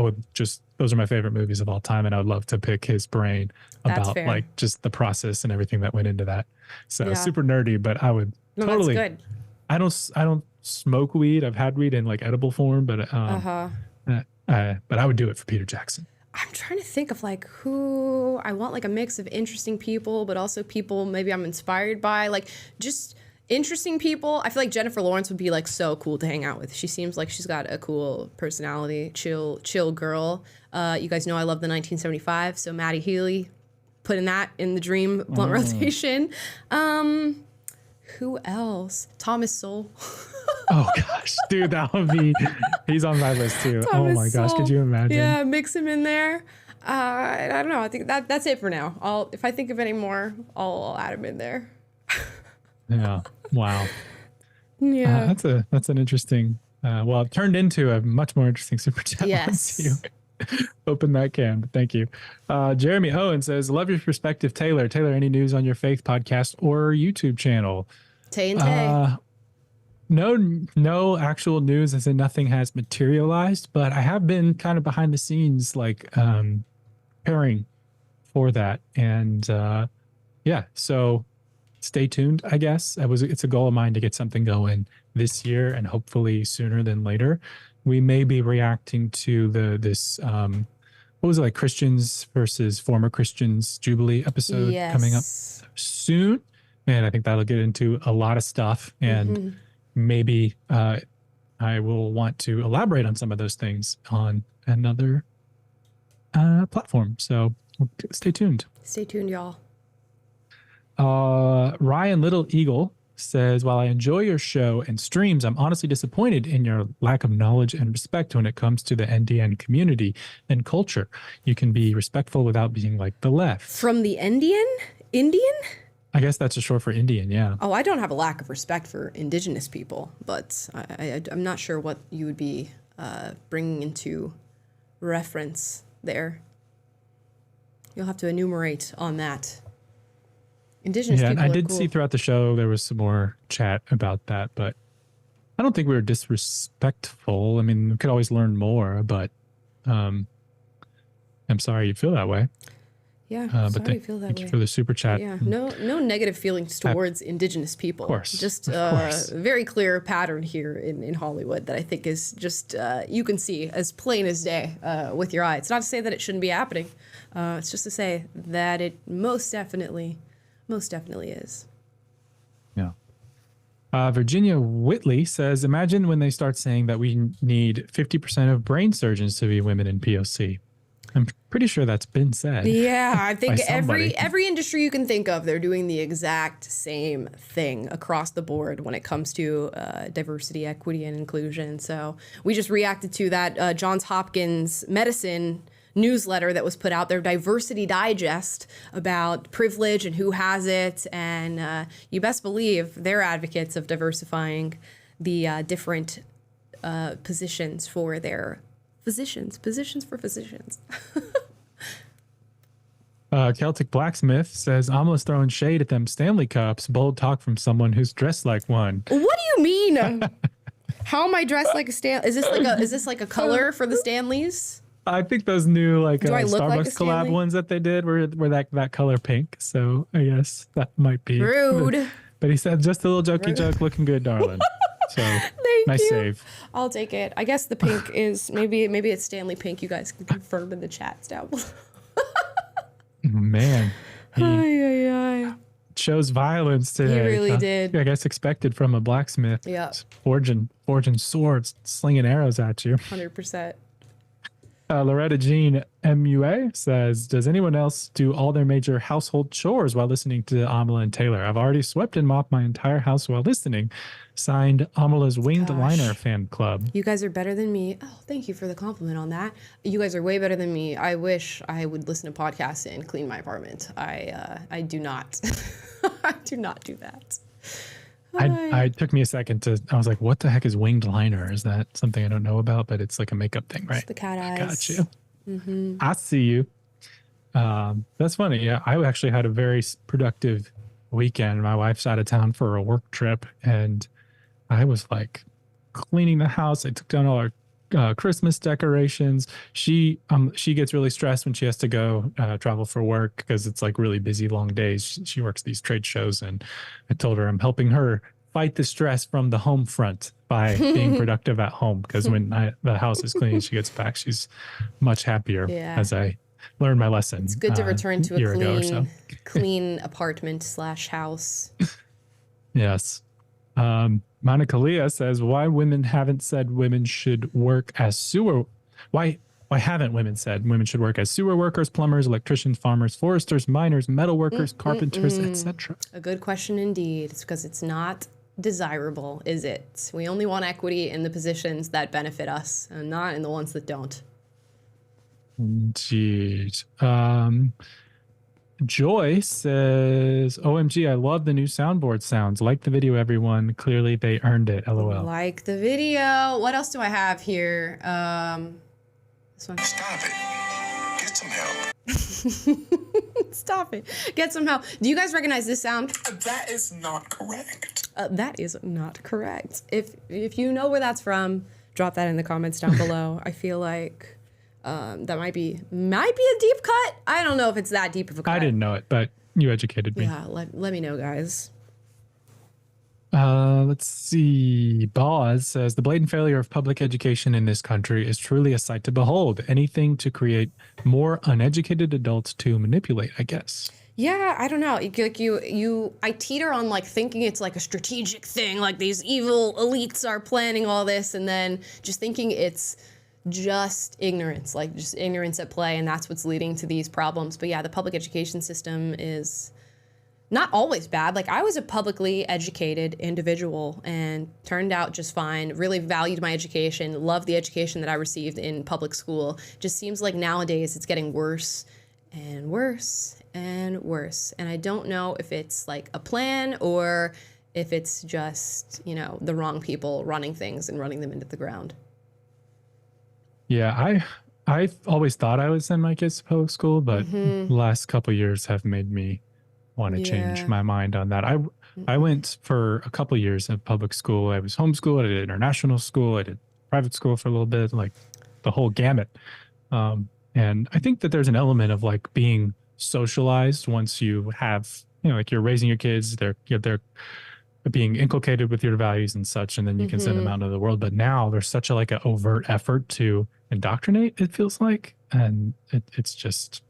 those are my favorite movies of all time. And I would love to pick his brain about like just the process and everything that went into that. So super nerdy, but I would totally, that's good. I don't smoke weed. I've had weed in like edible form, but but I would do it for Peter Jackson. I'm trying to think of like who I want, like a mix of interesting people, but also people maybe I'm inspired by, like just interesting people. I feel like Jennifer Lawrence would be like so cool to hang out with. She seems like she's got a cool personality, chill girl. You guys know I love the 1975, so Maddie Healy, putting that in the dream blunt rotation. Who else? Thomas Sowell. Oh gosh, dude, that would be, he's on my list too. Oh my gosh, could you imagine? Yeah, mix him in there. I don't know. I think that's it for now. If I think of any more, I'll add him in there. Yeah. Wow. Yeah. That's an interesting, well, it turned into a much more interesting super chat. Yes. Once you open that can, but thank you. Jeremy Owen says, love your perspective, Taylor. Taylor, any news on your faith podcast or YouTube channel? Tay and Tay. No actual news, as in nothing has materialized, but I have been kind of behind the scenes, like preparing for that. And yeah, so stay tuned, I guess. It's a goal of mine to get something going this year and hopefully sooner than later. We may be reacting to this what was it, like Christians versus former Christians Jubilee episode coming up soon. And I think that'll get into a lot of stuff, and maybe I will want to elaborate on some of those things on another platform. So stay tuned. Stay tuned, y'all. Ryan Little Eagle says, while I enjoy your show and streams, I'm honestly disappointed in your lack of knowledge and respect when it comes to the NDN community and culture. You can be respectful without being like the left. From the Indian? I guess that's a short for Indian, yeah. Oh, I don't have a lack of respect for indigenous people, but I'm not sure what you would be bringing into reference there. You'll have to enumerate on that. Indigenous people I are did cool. see throughout the show there was some more chat about that, but I don't think we were disrespectful. I mean, we could always learn more, but I'm sorry you feel that way. Yeah, But sorry you feel that thank way. you for the super chat. Yeah, no negative feelings towards Indigenous people. Of course, Just of course. a very clear pattern here in Hollywood that I think is just, you can see as plain as day with your eye. It's not to say that it shouldn't be happening. It's just to say that it most definitely is. Yeah. Virginia Whitley says, imagine when they start saying that we need 50% of brain surgeons to be women in POC. I'm pretty sure that's been said. Yeah, I think by somebody. every industry you can think of, they're doing the exact same thing across the board when it comes to diversity, equity, and inclusion. So we just reacted to that Johns Hopkins medicine newsletter that was put out, their Diversity Digest, about privilege and who has it. And you best believe they're advocates of diversifying the different positions for their positions for physicians. Celtic Blacksmith says, Amala's throwing shade at them Stanley Cups. Bold talk from someone who's dressed like one. What do you mean? How am I dressed like a Stanley? Is this like a color for the Stanleys? I think those new Do I look Starbucks like a collab Stanley? ones that they did were that color pink. So I guess that might be Rude. But he said, just a little jokey joke, looking good, darling. So Thank nice you. save. I'll take it. I guess the pink is maybe it's Stanley pink. You guys can confirm in the chats down below. Man, he Ay, ay, ay. chose violence today. really did. I guess expected from a blacksmith. Yeah. Forging swords, slinging arrows at you. 100%. Loretta Jean MUA says, does anyone else do all their major household chores while listening to Amala and Taylor? I've already swept and mopped my entire house while listening. Signed, Amala's Winged Liner Fan Club. You guys are better than me. Oh, thank you for the compliment on that. You guys are way better than me. I wish I would listen to podcasts and clean my apartment. I do not. I do not do that. I took me a second I was like, what the heck is winged liner? Is that something I don't know about? But it's like a makeup thing, right? It's the cat eyes. Got you. I see you. That's funny. Yeah, I actually had a very productive weekend. My wife's out of town for a work trip, and I was like cleaning the house. I took down all our Christmas decorations. She gets really stressed when she has to go travel for work because it's like really busy, long days. She works these trade shows, and I told her I'm helping her fight the stress from the home front by being productive at home, because when the house is clean, she gets back, she's much happier. Yeah. As I learned my lesson. It's good to return to year a ago or so. clean apartment / house. Yes. Monica Leah says, why women haven't said women should work as sewer. Why haven't women said women should work as sewer workers, plumbers, electricians, farmers, foresters, miners, metal workers, carpenters, etc.? A good question indeed. It's because it's not desirable, is it? We only want equity in the positions that benefit us and not in the ones that don't. Jeez. Joy says, OMG, I love the new soundboard sounds. Like the video, everyone. Clearly they earned it. LOL. Like the video. What else do I have here? This one. Stop it. Get some help. Stop it. Get some help. Do you guys recognize this sound? That is not correct. That is not correct. If you know where that's from, drop that in the comments down below. I feel like that might be a deep cut. I don't know if it's that deep of a cut. I didn't know it, but you educated me. Yeah, let me know, guys. Let's see. Boz says, the blatant failure of public education in this country is truly a sight to behold. Anything to create more uneducated adults to manipulate, I guess. Yeah, I don't know. I teeter on like thinking it's like a strategic thing, like these evil elites are planning all this, and then just thinking it's just ignorance, like just ignorance at play, and that's what's leading to these problems. But yeah, the public education system is not always bad. Like, I was a publicly educated individual and turned out just fine, really valued my education, loved the education that I received in public school. Just seems like nowadays it's getting worse and worse and worse. And I don't know if it's like a plan or if it's just, the wrong people running things and running them into the ground. Yeah, I always thought I would send my kids to public school, but the last couple of years have made me want to change my mind on that. I went for a couple of years of public school. I was homeschooled, I did international school, I did private school for a little bit, like the whole gamut. And I think that there's an element of like being socialized once you have, like you're raising your kids, they're being inculcated with your values and such, and then you can send them out into the world. But now there's such a like an overt effort to indoctrinate, it feels like, and it's just,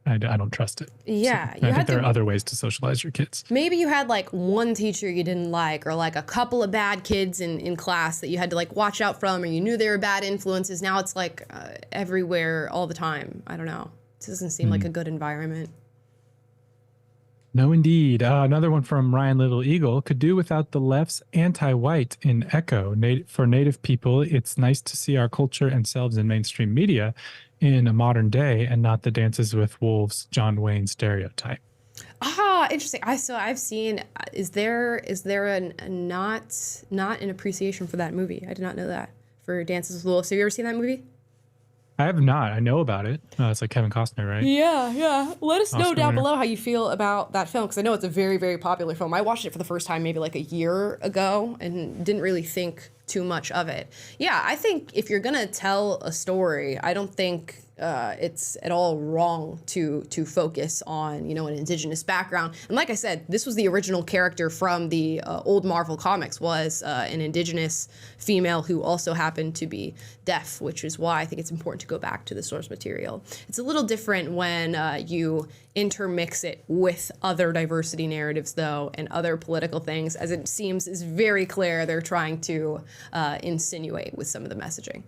I don't trust it. Yeah. So I think there are other ways to socialize your kids. Maybe you had like one teacher you didn't like, or like a couple of bad kids in class that you had to like watch out from, or you knew they were bad influences. Now it's like everywhere all the time. I don't know. It doesn't seem like a good environment. No, indeed. Another one from Ryan Little Eagle. Could do without the left's anti-white in Echo. For Native people, it's nice to see our culture and selves in mainstream media in a modern day, and not the dances with wolves John Wayne stereotype. Ah, interesting. I've seen. Is there a not an appreciation for that movie? I did not know that, for Dances with Wolves. Have you ever seen that movie? I have not. I know about it. It's like Kevin Costner, right? Yeah. Let us know Oscar down winner. below how you feel about that film, because I know it's a very, very popular film. I watched it for the first time maybe like a year ago and didn't really think too much of it. Yeah, I think if you're gonna tell a story, I don't think it's at all wrong to focus on, an indigenous background. And like I said, this was the original character from the old Marvel comics, was an indigenous female who also happened to be deaf, which is why I think it's important to go back to the source material. It's a little different when you intermix it with other diversity narratives, though, and other political things, as it seems is very clear they're trying to insinuate with some of the messaging.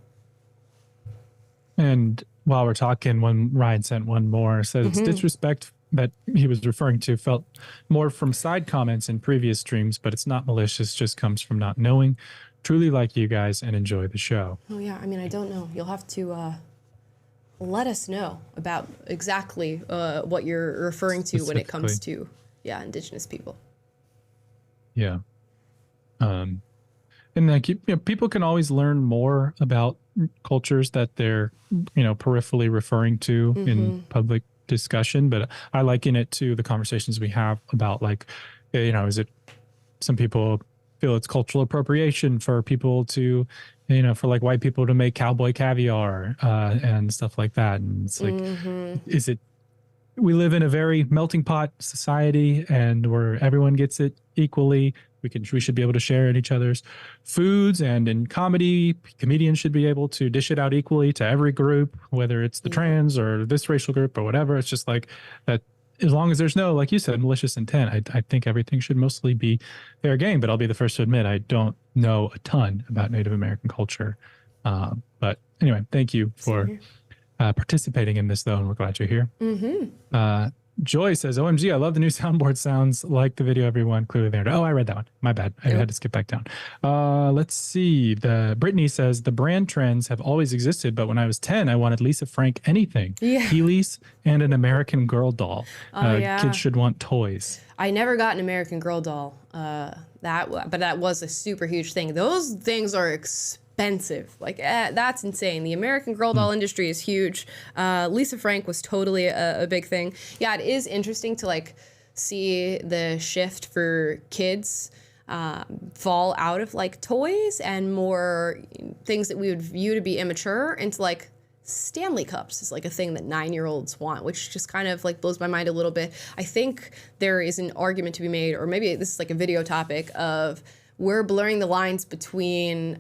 And while we're talking, when Ryan sent one more, says it's disrespect that he was referring to felt more from side comments in previous streams, but it's not malicious, just comes from not knowing. Truly like you guys and enjoy the show. Oh yeah, I mean, I don't know. You'll have to let us know about exactly what you're referring to when it comes to, indigenous people. Yeah. And like, people can always learn more about cultures that they're, peripherally referring to in public discussion. But I liken it to the conversations we have about like, is it, some people feel it's cultural appropriation for people to, for like white people to make cowboy caviar and stuff like that. And it's like, is it, we live in a very melting pot society and where everyone gets it equally. We should be able to share in each other's foods, and in comedy, comedians should be able to dish it out equally to every group, whether it's the trans or this racial group or whatever. It's just like that. As long as there's no, like you said, malicious intent, I think everything should mostly be fair game. But I'll be the first to admit I don't know a ton about Native American culture. But anyway, thank you for participating in this, though, and we're glad you're here. Joy says, OMG, I love the new soundboard. Sounds like the video everyone clearly there. Oh, I read that one. My bad. I had to skip back down. Let's see. Brittany says, the brand trends have always existed, but when I was 10, I wanted Lisa Frank anything. Yeah. Heelys and an American Girl doll. Kids should want toys. I never got an American Girl doll. But that was a super huge thing. Those things are expensive. Like, that's insane. The American Girl doll industry is huge. Lisa Frank was totally a big thing. Yeah, it is interesting to like see the shift for kids fall out of like toys and more things that we would view to be immature into like Stanley Cups is like a thing that 9-year-olds want, which just kind of like blows my mind a little bit. I think there is an argument to be made, or maybe this is like a video topic of, we're blurring the lines between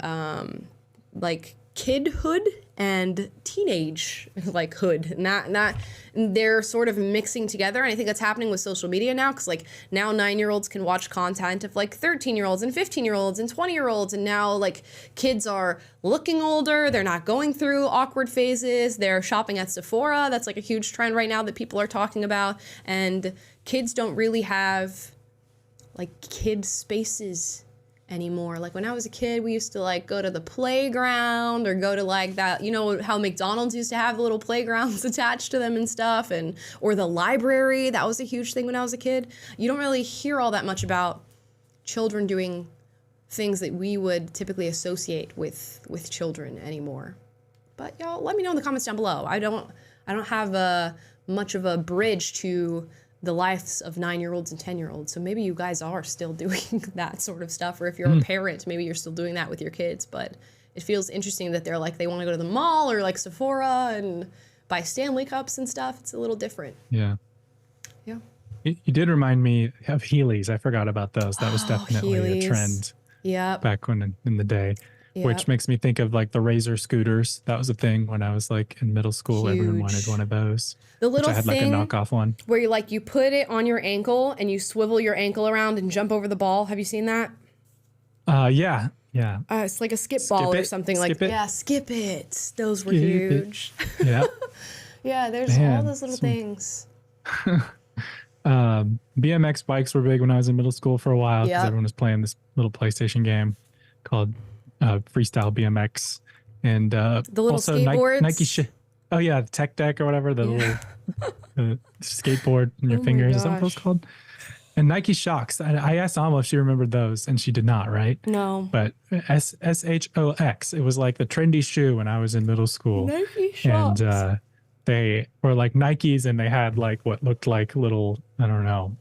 like kidhood and teenage like hood, and they're sort of mixing together. And I think that's happening with social media now, because like now 9-year-olds can watch content of like 13-year-olds and 15-year-olds and 20-year-olds, and now like kids are looking older, they're not going through awkward phases, they're shopping at Sephora. That's like a huge trend right now that people are talking about, and kids don't really have like kid spaces anymore. Like when I was a kid, we used to like go to the playground or go to like that, how McDonald's used to have the little playgrounds attached to them and stuff, or the library. That was a huge thing when I was a kid. You don't really hear all that much about children doing things that we would typically associate with children anymore. But y'all, let me know in the comments down below. I don't have much of a bridge to the lives of 9-year-olds and 10-year-olds. So maybe you guys are still doing that sort of stuff. Or if you're a parent, maybe you're still doing that with your kids. But it feels interesting that they're like, they want to go to the mall or like Sephora and buy Stanley cups and stuff. It's a little different. Yeah. Yeah. You did remind me of Heelys. I forgot about those. That was definitely Heelys. a trend back when in the day, which makes me think of like the Razor scooters. That was a thing when I was like in middle school. Huge. Everyone wanted one of those. The little I had thing like a knockoff one. where you put it on your ankle and you swivel your ankle around and jump over the ball. Have you seen that? Yeah. It's like a skip ball or something like that. Yeah, skip it. Those were huge. Yeah. Yeah, there's all those little things. BMX bikes were big when I was in middle school for a while because everyone was playing this little PlayStation game called Freestyle BMX, and the little also skateboards. Nike oh yeah, the Tech Deck or whatever, the little skateboard in your fingers. Is that what those called? And Nike Shocks. I asked Alma if she remembered those, and she did not. Right? No. But SHOX. It was like the trendy shoe when I was in middle school. Nike Shocks. And they were like Nikes, and they had like what looked like little, I don't know,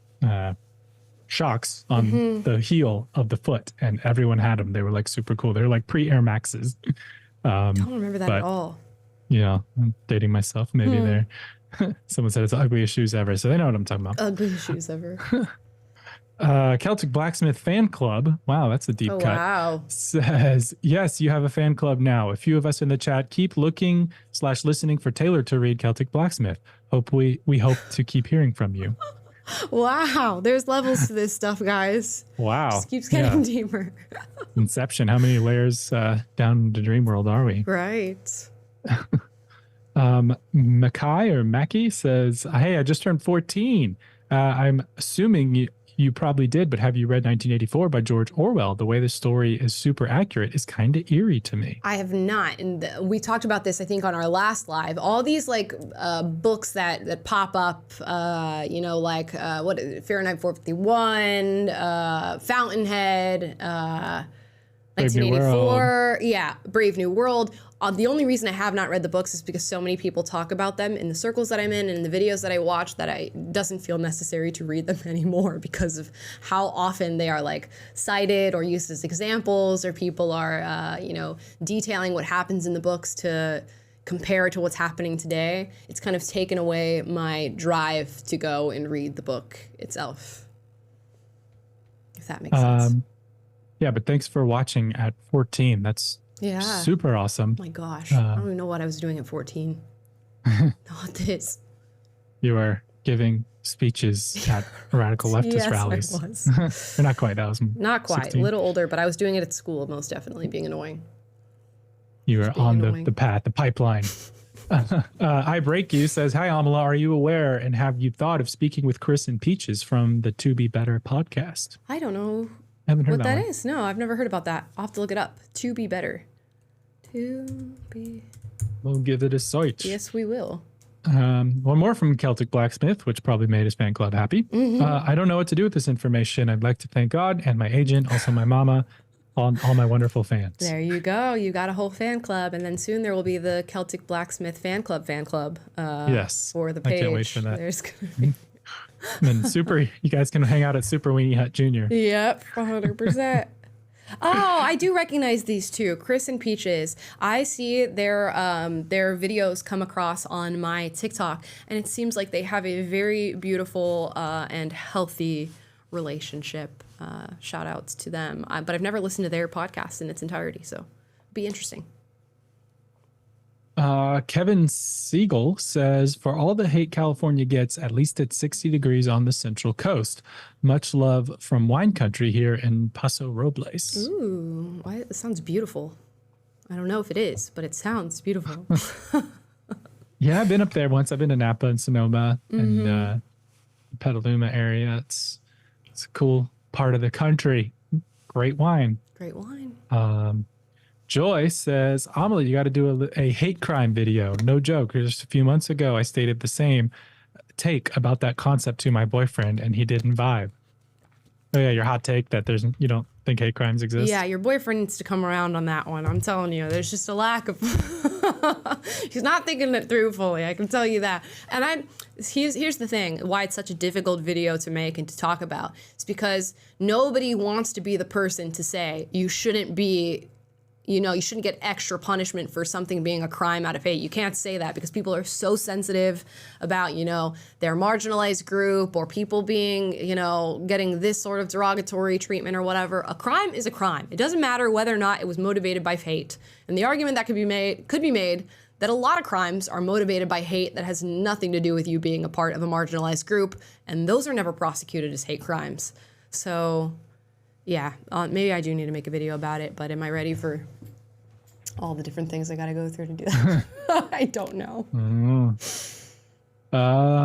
shocks on the heel of the foot, and everyone had them. They were like super cool. They were like pre-Air Maxes. I don't remember that at all. Yeah, I'm dating myself maybe there. Someone said it's the ugliest shoes ever, so they know what I'm talking about. Ugliest shoes ever. Celtic Blacksmith Fan Club. Wow, that's a deep cut. Wow. Says, yes, you have a fan club now. A few of us in the chat keep looking/listening for Taylor to read Celtic Blacksmith. We hope to keep hearing from you. Wow. There's levels to this stuff, guys. Wow. Just keeps getting deeper. Inception. How many layers down the dream world are we? Right. Mackie says, hey, I just turned 14. I'm assuming you probably did, but have you read 1984 by George Orwell? The way the story is super accurate is kind of eerie to me. I have not. And we talked about this, I think, on our last live. All these like books that pop up, like what is it? Fahrenheit 451, Fountainhead, 1984. Yeah, Brave New World. The only reason I have not read the books is because so many people talk about them in the circles that I'm in and in the videos that I watch that it doesn't feel necessary to read them anymore because of how often they are like cited or used as examples, or people are, detailing what happens in the books to compare to what's happening today. It's kind of taken away my drive to go and read the book itself, if that makes sense. Yeah, but thanks for watching at 14. That's super awesome. Oh my gosh. I don't even know what I was doing at 14. Not this. You were giving speeches at radical leftist rallies. I was. Or not quite. That was not quite. 16. A little older, but I was doing it at school, most definitely, being annoying. You were on the path, the pipeline. I Break You says, hi, Amala, are you aware and have you thought of speaking with Chris and Peaches from the To Be Better podcast? I don't know haven't heard what that one. Is. No, I've never heard about that. I'll have to look it up. To Be Better. To Be. We'll give it a search. Yes, we will. One more from Celtic Blacksmith, which probably made his fan club happy. I don't know what to do with this information. I'd like to thank God and my agent, also my mama, all my wonderful fans. There you go. You got a whole fan club, and then soon there will be the Celtic Blacksmith fan club. Yes. For the page. I can't wait for that. There's gonna be. And you guys can hang out at Super Weenie Hut Jr. Yep, 100%. Oh, I do recognize these two, Chris and Peaches. I see their videos come across on my TikTok, and it seems like they have a very beautiful and healthy relationship. Shout outs to them. But I've never listened to their podcast in its entirety, so it'll be interesting. Kevin Siegel says, for all the hate California gets, at least it's 60 degrees on the Central Coast. Much love from wine country here in Paso Robles. Ooh, it sounds beautiful. I don't know if it is, but it sounds beautiful. Yeah, I've been up there once. I've been to Napa and Sonoma and Petaluma area. It's a cool part of the country. Great wine. Great wine. Joy says, Amelie, you got to do a hate crime video. No joke. Just a few months ago, I stated the same take about that concept to my boyfriend, and he didn't vibe. Oh yeah, your hot take that you don't think hate crimes exist? Yeah, your boyfriend needs to come around on that one. I'm telling you, there's just a lack of. He's not thinking it through fully. I can tell you that. And here's the thing: why it's such a difficult video to make and to talk about. It's because nobody wants to be the person to say you shouldn't be you shouldn't get extra punishment for something being a crime out of hate. You can't say that because people are so sensitive about, their marginalized group or people being, getting this sort of derogatory treatment or whatever. A crime is a crime. It doesn't matter whether or not it was motivated by hate. And the argument that could be made that a lot of crimes are motivated by hate that has nothing to do with you being a part of a marginalized group, and those are never prosecuted as hate crimes. So, yeah, maybe I do need to make a video about it, but am I ready for all the different things I gotta go through to do that? I don't know.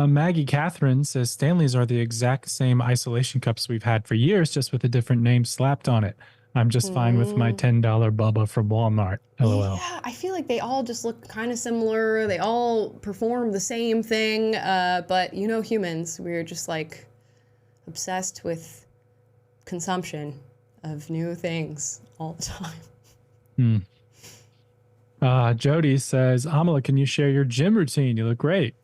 Maggie Catherine says Stanley's are the exact same isolation cups we've had for years, just with a different name slapped on it. I'm just fine with my $10 Bubba from Walmart. LOL. Yeah, I feel like they all just look kind of similar. They all perform the same thing. But humans, we're just like obsessed with consumption of new things all the time. Jody says, Amala, can you share your gym routine? You look great.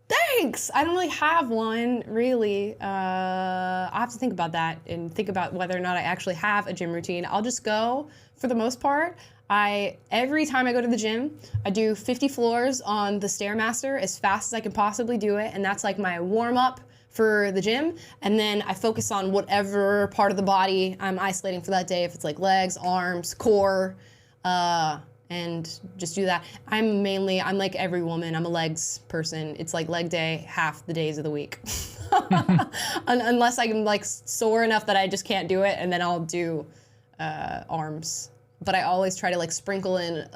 Thanks. I don't really have one, really. I have to think about that and think about whether or not I actually have a gym routine. I'll just go, for the most part. Every time I go to the gym, I do 50 floors on the Stairmaster as fast as I can possibly do it, and that's like my warm-up for the gym. And then I focus on whatever part of the body I'm isolating for that day, if it's like legs, arms, core, and just do that. I'm like every woman, I'm a legs person. It's like leg day half the days of the week. Unless I'm like sore enough that I just can't do it, and then I'll do arms. But I always try to like sprinkle in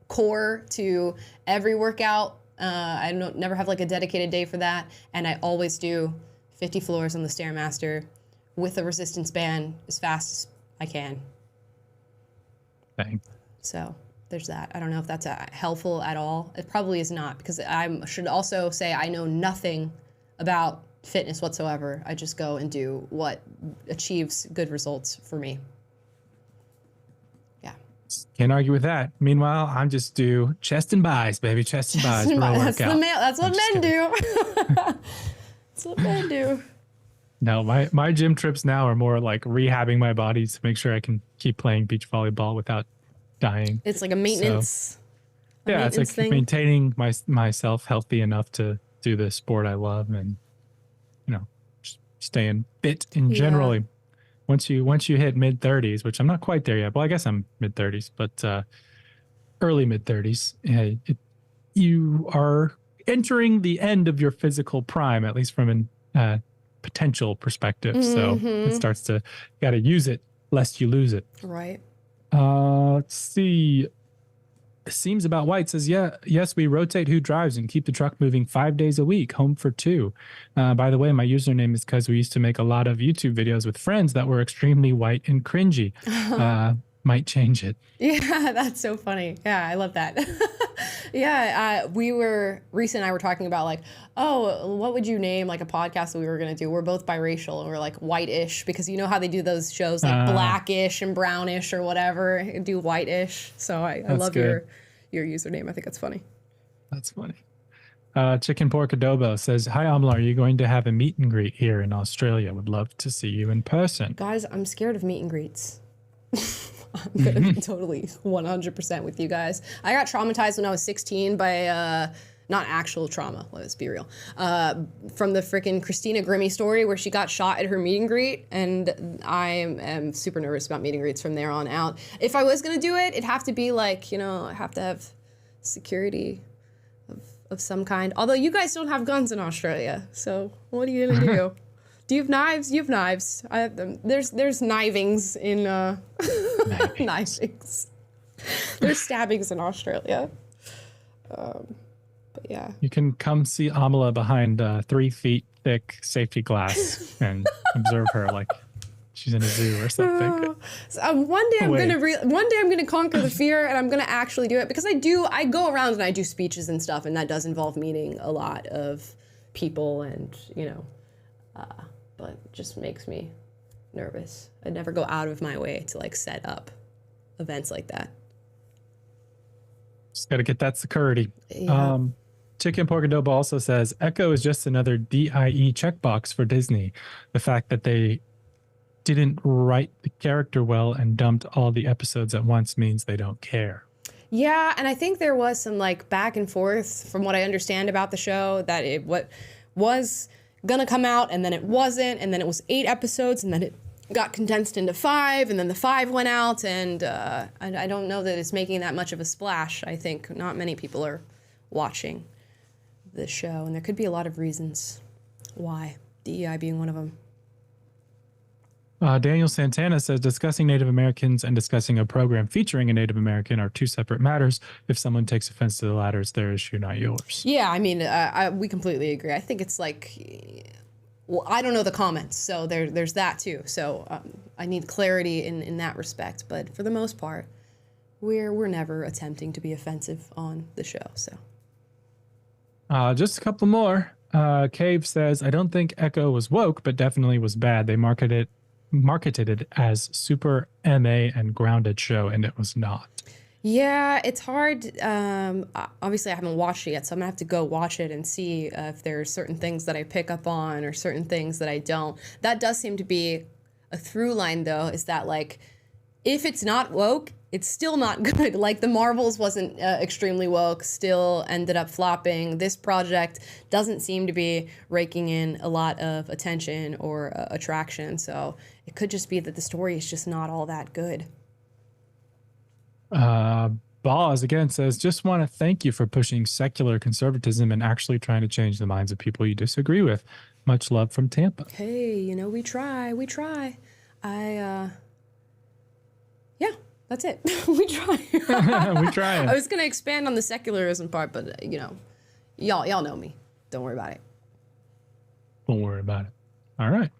core to every workout. I never have like a dedicated day for that, and I always do 50 floors on the Stairmaster with a resistance band as fast as I can. Thanks. So there's that. I don't know if that's helpful at all. It probably is not, because I should also say I know nothing about fitness whatsoever. I just go and do what achieves good results for me. Yeah. Can't argue with that. Meanwhile, I'm just do chest and buys, baby. Chest and buys. That's what men do. That's what men do. No, my gym trips now are more like rehabbing my body to make sure I can keep playing beach volleyball without dying. It's like a maintenance. It's like thing. Maintaining myself healthy enough to do the sport I love, and just staying fit in generally. Once you hit mid-30s, which I'm not quite there yet. Well, I guess I'm mid-30s, but early mid-30s, you are entering the end of your physical prime, at least from an potential perspective. So it starts to, you got to use it lest you lose it. Right. Let's see. Seems About White says, yes, we rotate who drives and keep the truck moving 5 days a week, home for 2. By the way, my username is because we used to make a lot of YouTube videos with friends that were extremely white and cringy. Might change it. Yeah, that's so funny. Yeah, I love that. Reese and I were talking about like, what would you name like a podcast that we were going to do? We're both biracial and we're like white-ish, because you know how they do those shows like blackish and brownish or whatever, and do white-ish. So I love your username. I think that's funny. That's funny. Chicken Pork Adobo says, hi, Amla, are you going to have a meet and greet here in Australia? Would love to see you in person. Guys, I'm scared of meet and greets. I'm going to be totally 100% with you guys. I got traumatized when I was 16 by, not actual trauma, let's be real, from the freaking Christina Grimmie story where she got shot at her meet and greet, and I am super nervous about meet and greets from there on out. If I was going to do it, it'd have to be like, I have to have security of some kind. Although you guys don't have guns in Australia, so what are you going to do? Do you have knives? You have knives. There's knivings in knivings. There's stabbings in Australia. But yeah. You can come see Amala behind 3 feet thick safety glass and observe her like she's in a zoo or something. One day I'm gonna conquer the fear, and I'm gonna actually do it, because I go around and I do speeches and stuff, and that does involve meeting a lot of people, and but it just makes me nervous. I'd never go out of my way to like set up events like that. Just got to get that security. Yeah. Chicken Pork Adobo also says, Echo is just another DIE checkbox for Disney. The fact that they didn't write the character well and dumped all the episodes at once means they don't care. Yeah, and I think there was some like back and forth from what I understand about the show that what was gonna come out and then it wasn't, and then it was 8 episodes and then it got condensed into 5 and then the 5 went out, and I don't know that it's making that much of a splash. I think not many people are watching the show, and there could be a lot of reasons why, DEI being one of them. Daniel Santana says discussing Native Americans and discussing a program featuring a Native American are 2 separate matters. If someone takes offense to the latter, it's their issue, not yours. Yeah, I mean, we completely agree. I think it's like, well, I don't know the comments, so there's that too. So I need clarity in that respect. But for the most part, we're never attempting to be offensive on the show. So just a couple more. Cave says, I don't think Echo was woke, but definitely was bad. They marketed it as super MA and grounded show, and it was not. yeah, it's hard. Obviously, I haven't watched it yet, so I'm gonna have to go watch it and see if there's certain things that I pick up on or certain things that I don't. That does seem to be a through line, though, is that like if it's not woke, it's still not good. Like the Marvels wasn't extremely woke, still ended up flopping. This project doesn't seem to be raking in a lot of attention or attraction. So it could just be that the story is just not all that good. Boz again says, just want to thank you for pushing secular conservatism and actually trying to change the minds of people you disagree with. Much love from Tampa. Hey, we try. Yeah, that's it. We try. We try. I was going to expand on the secularism part, but y'all know me. Don't worry about it. Don't worry about it. All right.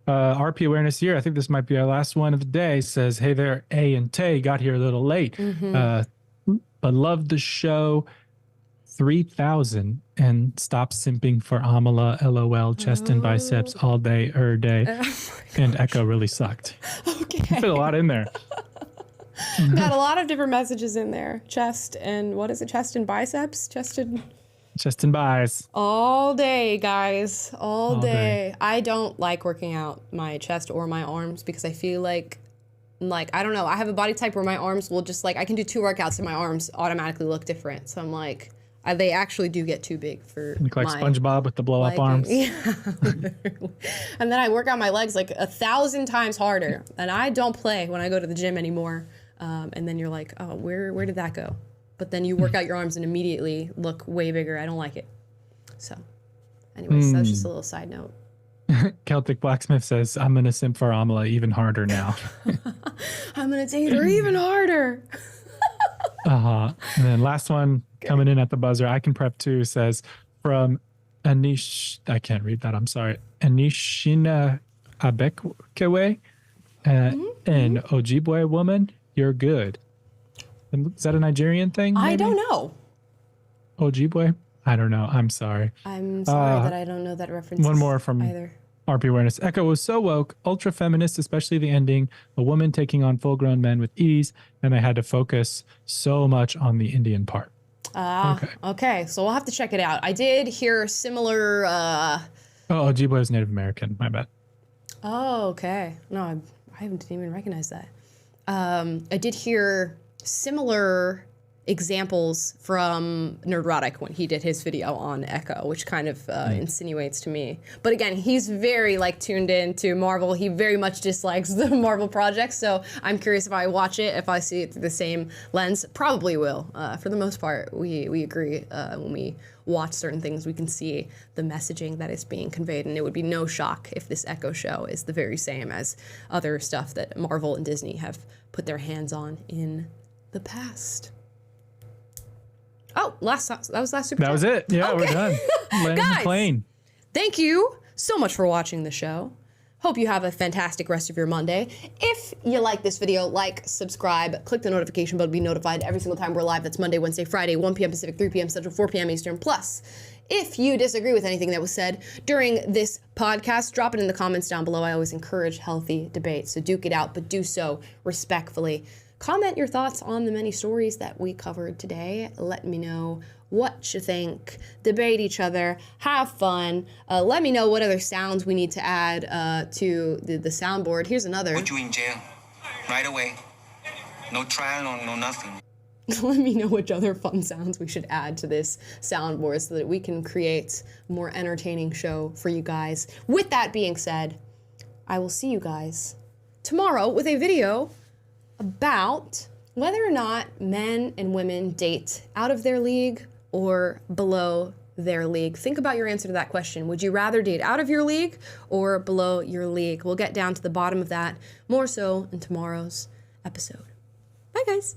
RP Awareness here, I think this might be our last one of the day, says, hey there, A and Tay, got here a little late. But loved the show 3000 and stop simping for Amala, LOL, chest and biceps all day, day. And Echo really sucked. Okay. You put a lot in there. Got a lot of different messages in there. Chest and, what is it? Chest and biceps? Chest and biceps. all day, guys. All day. I don't like working out my chest or my arms because I feel like, I don't know. I have a body type where my arms will just I can do 2 workouts and my arms automatically look different. So I'm like, they actually do get too big for Look like my SpongeBob with the blow up arms. Yeah. And then I work out my legs 1,000 times harder. And I don't play when I go to the gym anymore. And then you're like, oh, where did that go? But then you work out your arms and immediately look way bigger. I don't like it. So anyways, that was just a little side note. Celtic Blacksmith says, I'm going to simp for Amala even harder now. I'm going to date her even harder. And then last one coming in at the buzzer, I can prep too, says from Anish, I can't read that, I'm sorry. Anishina Abekwe, an Ojibwe woman, you're good. Is that a Nigerian thing? Maybe? I don't know. Ojibwe? I don't know. I'm sorry. I'm sorry that I don't know that reference. One more from either. RP Awareness. Echo was so woke, ultra feminist, especially the ending, a woman taking on full grown men with ease, and they had to focus so much on the Indian part. Okay. So we'll have to check it out. I did hear similar. Ojibwe is Native American. My bad. Oh, okay. No, I didn't even recognize that. I did hear similar examples from Nerdrotic when he did his video on Echo, which kind of insinuates to me. But again, he's very tuned in to Marvel. He very much dislikes the Marvel project, so I'm curious if I watch it, if I see it through the same lens. Probably will. For the most part, we agree. When we watch certain things, we can see the messaging that is being conveyed, and it would be no shock if this Echo show is the very same as other stuff that Marvel and Disney have put their hands on in the past. Oh, that was last super chat. That was it. Yeah, okay. We're done. Landing the plane. Thank you so much for watching the show. Hope you have a fantastic rest of your Monday. If you like this video, subscribe, click the notification bell to be notified every single time we're live. That's Monday, Wednesday, Friday, 1 p.m. Pacific, 3 p.m. Central, 4 p.m. Eastern. Plus, if you disagree with anything that was said during this podcast, drop it in the comments down below. I always encourage healthy debate, so duke it out, but do so respectfully. Comment your thoughts on the many stories that we covered today. Let me know what you think. Debate each other. Have fun. Let me know what other sounds we need to add to the soundboard. Here's another. Put you in jail right away. No trial, no nothing. Let me know which other fun sounds we should add to this soundboard so that we can create a more entertaining show for you guys. With that being said, I will see you guys tomorrow with a video about whether or not men and women date out of their league or below their league. Think about your answer to that question. Would you rather date out of your league or below your league? We'll get down to the bottom of that more so in tomorrow's episode. Bye, guys.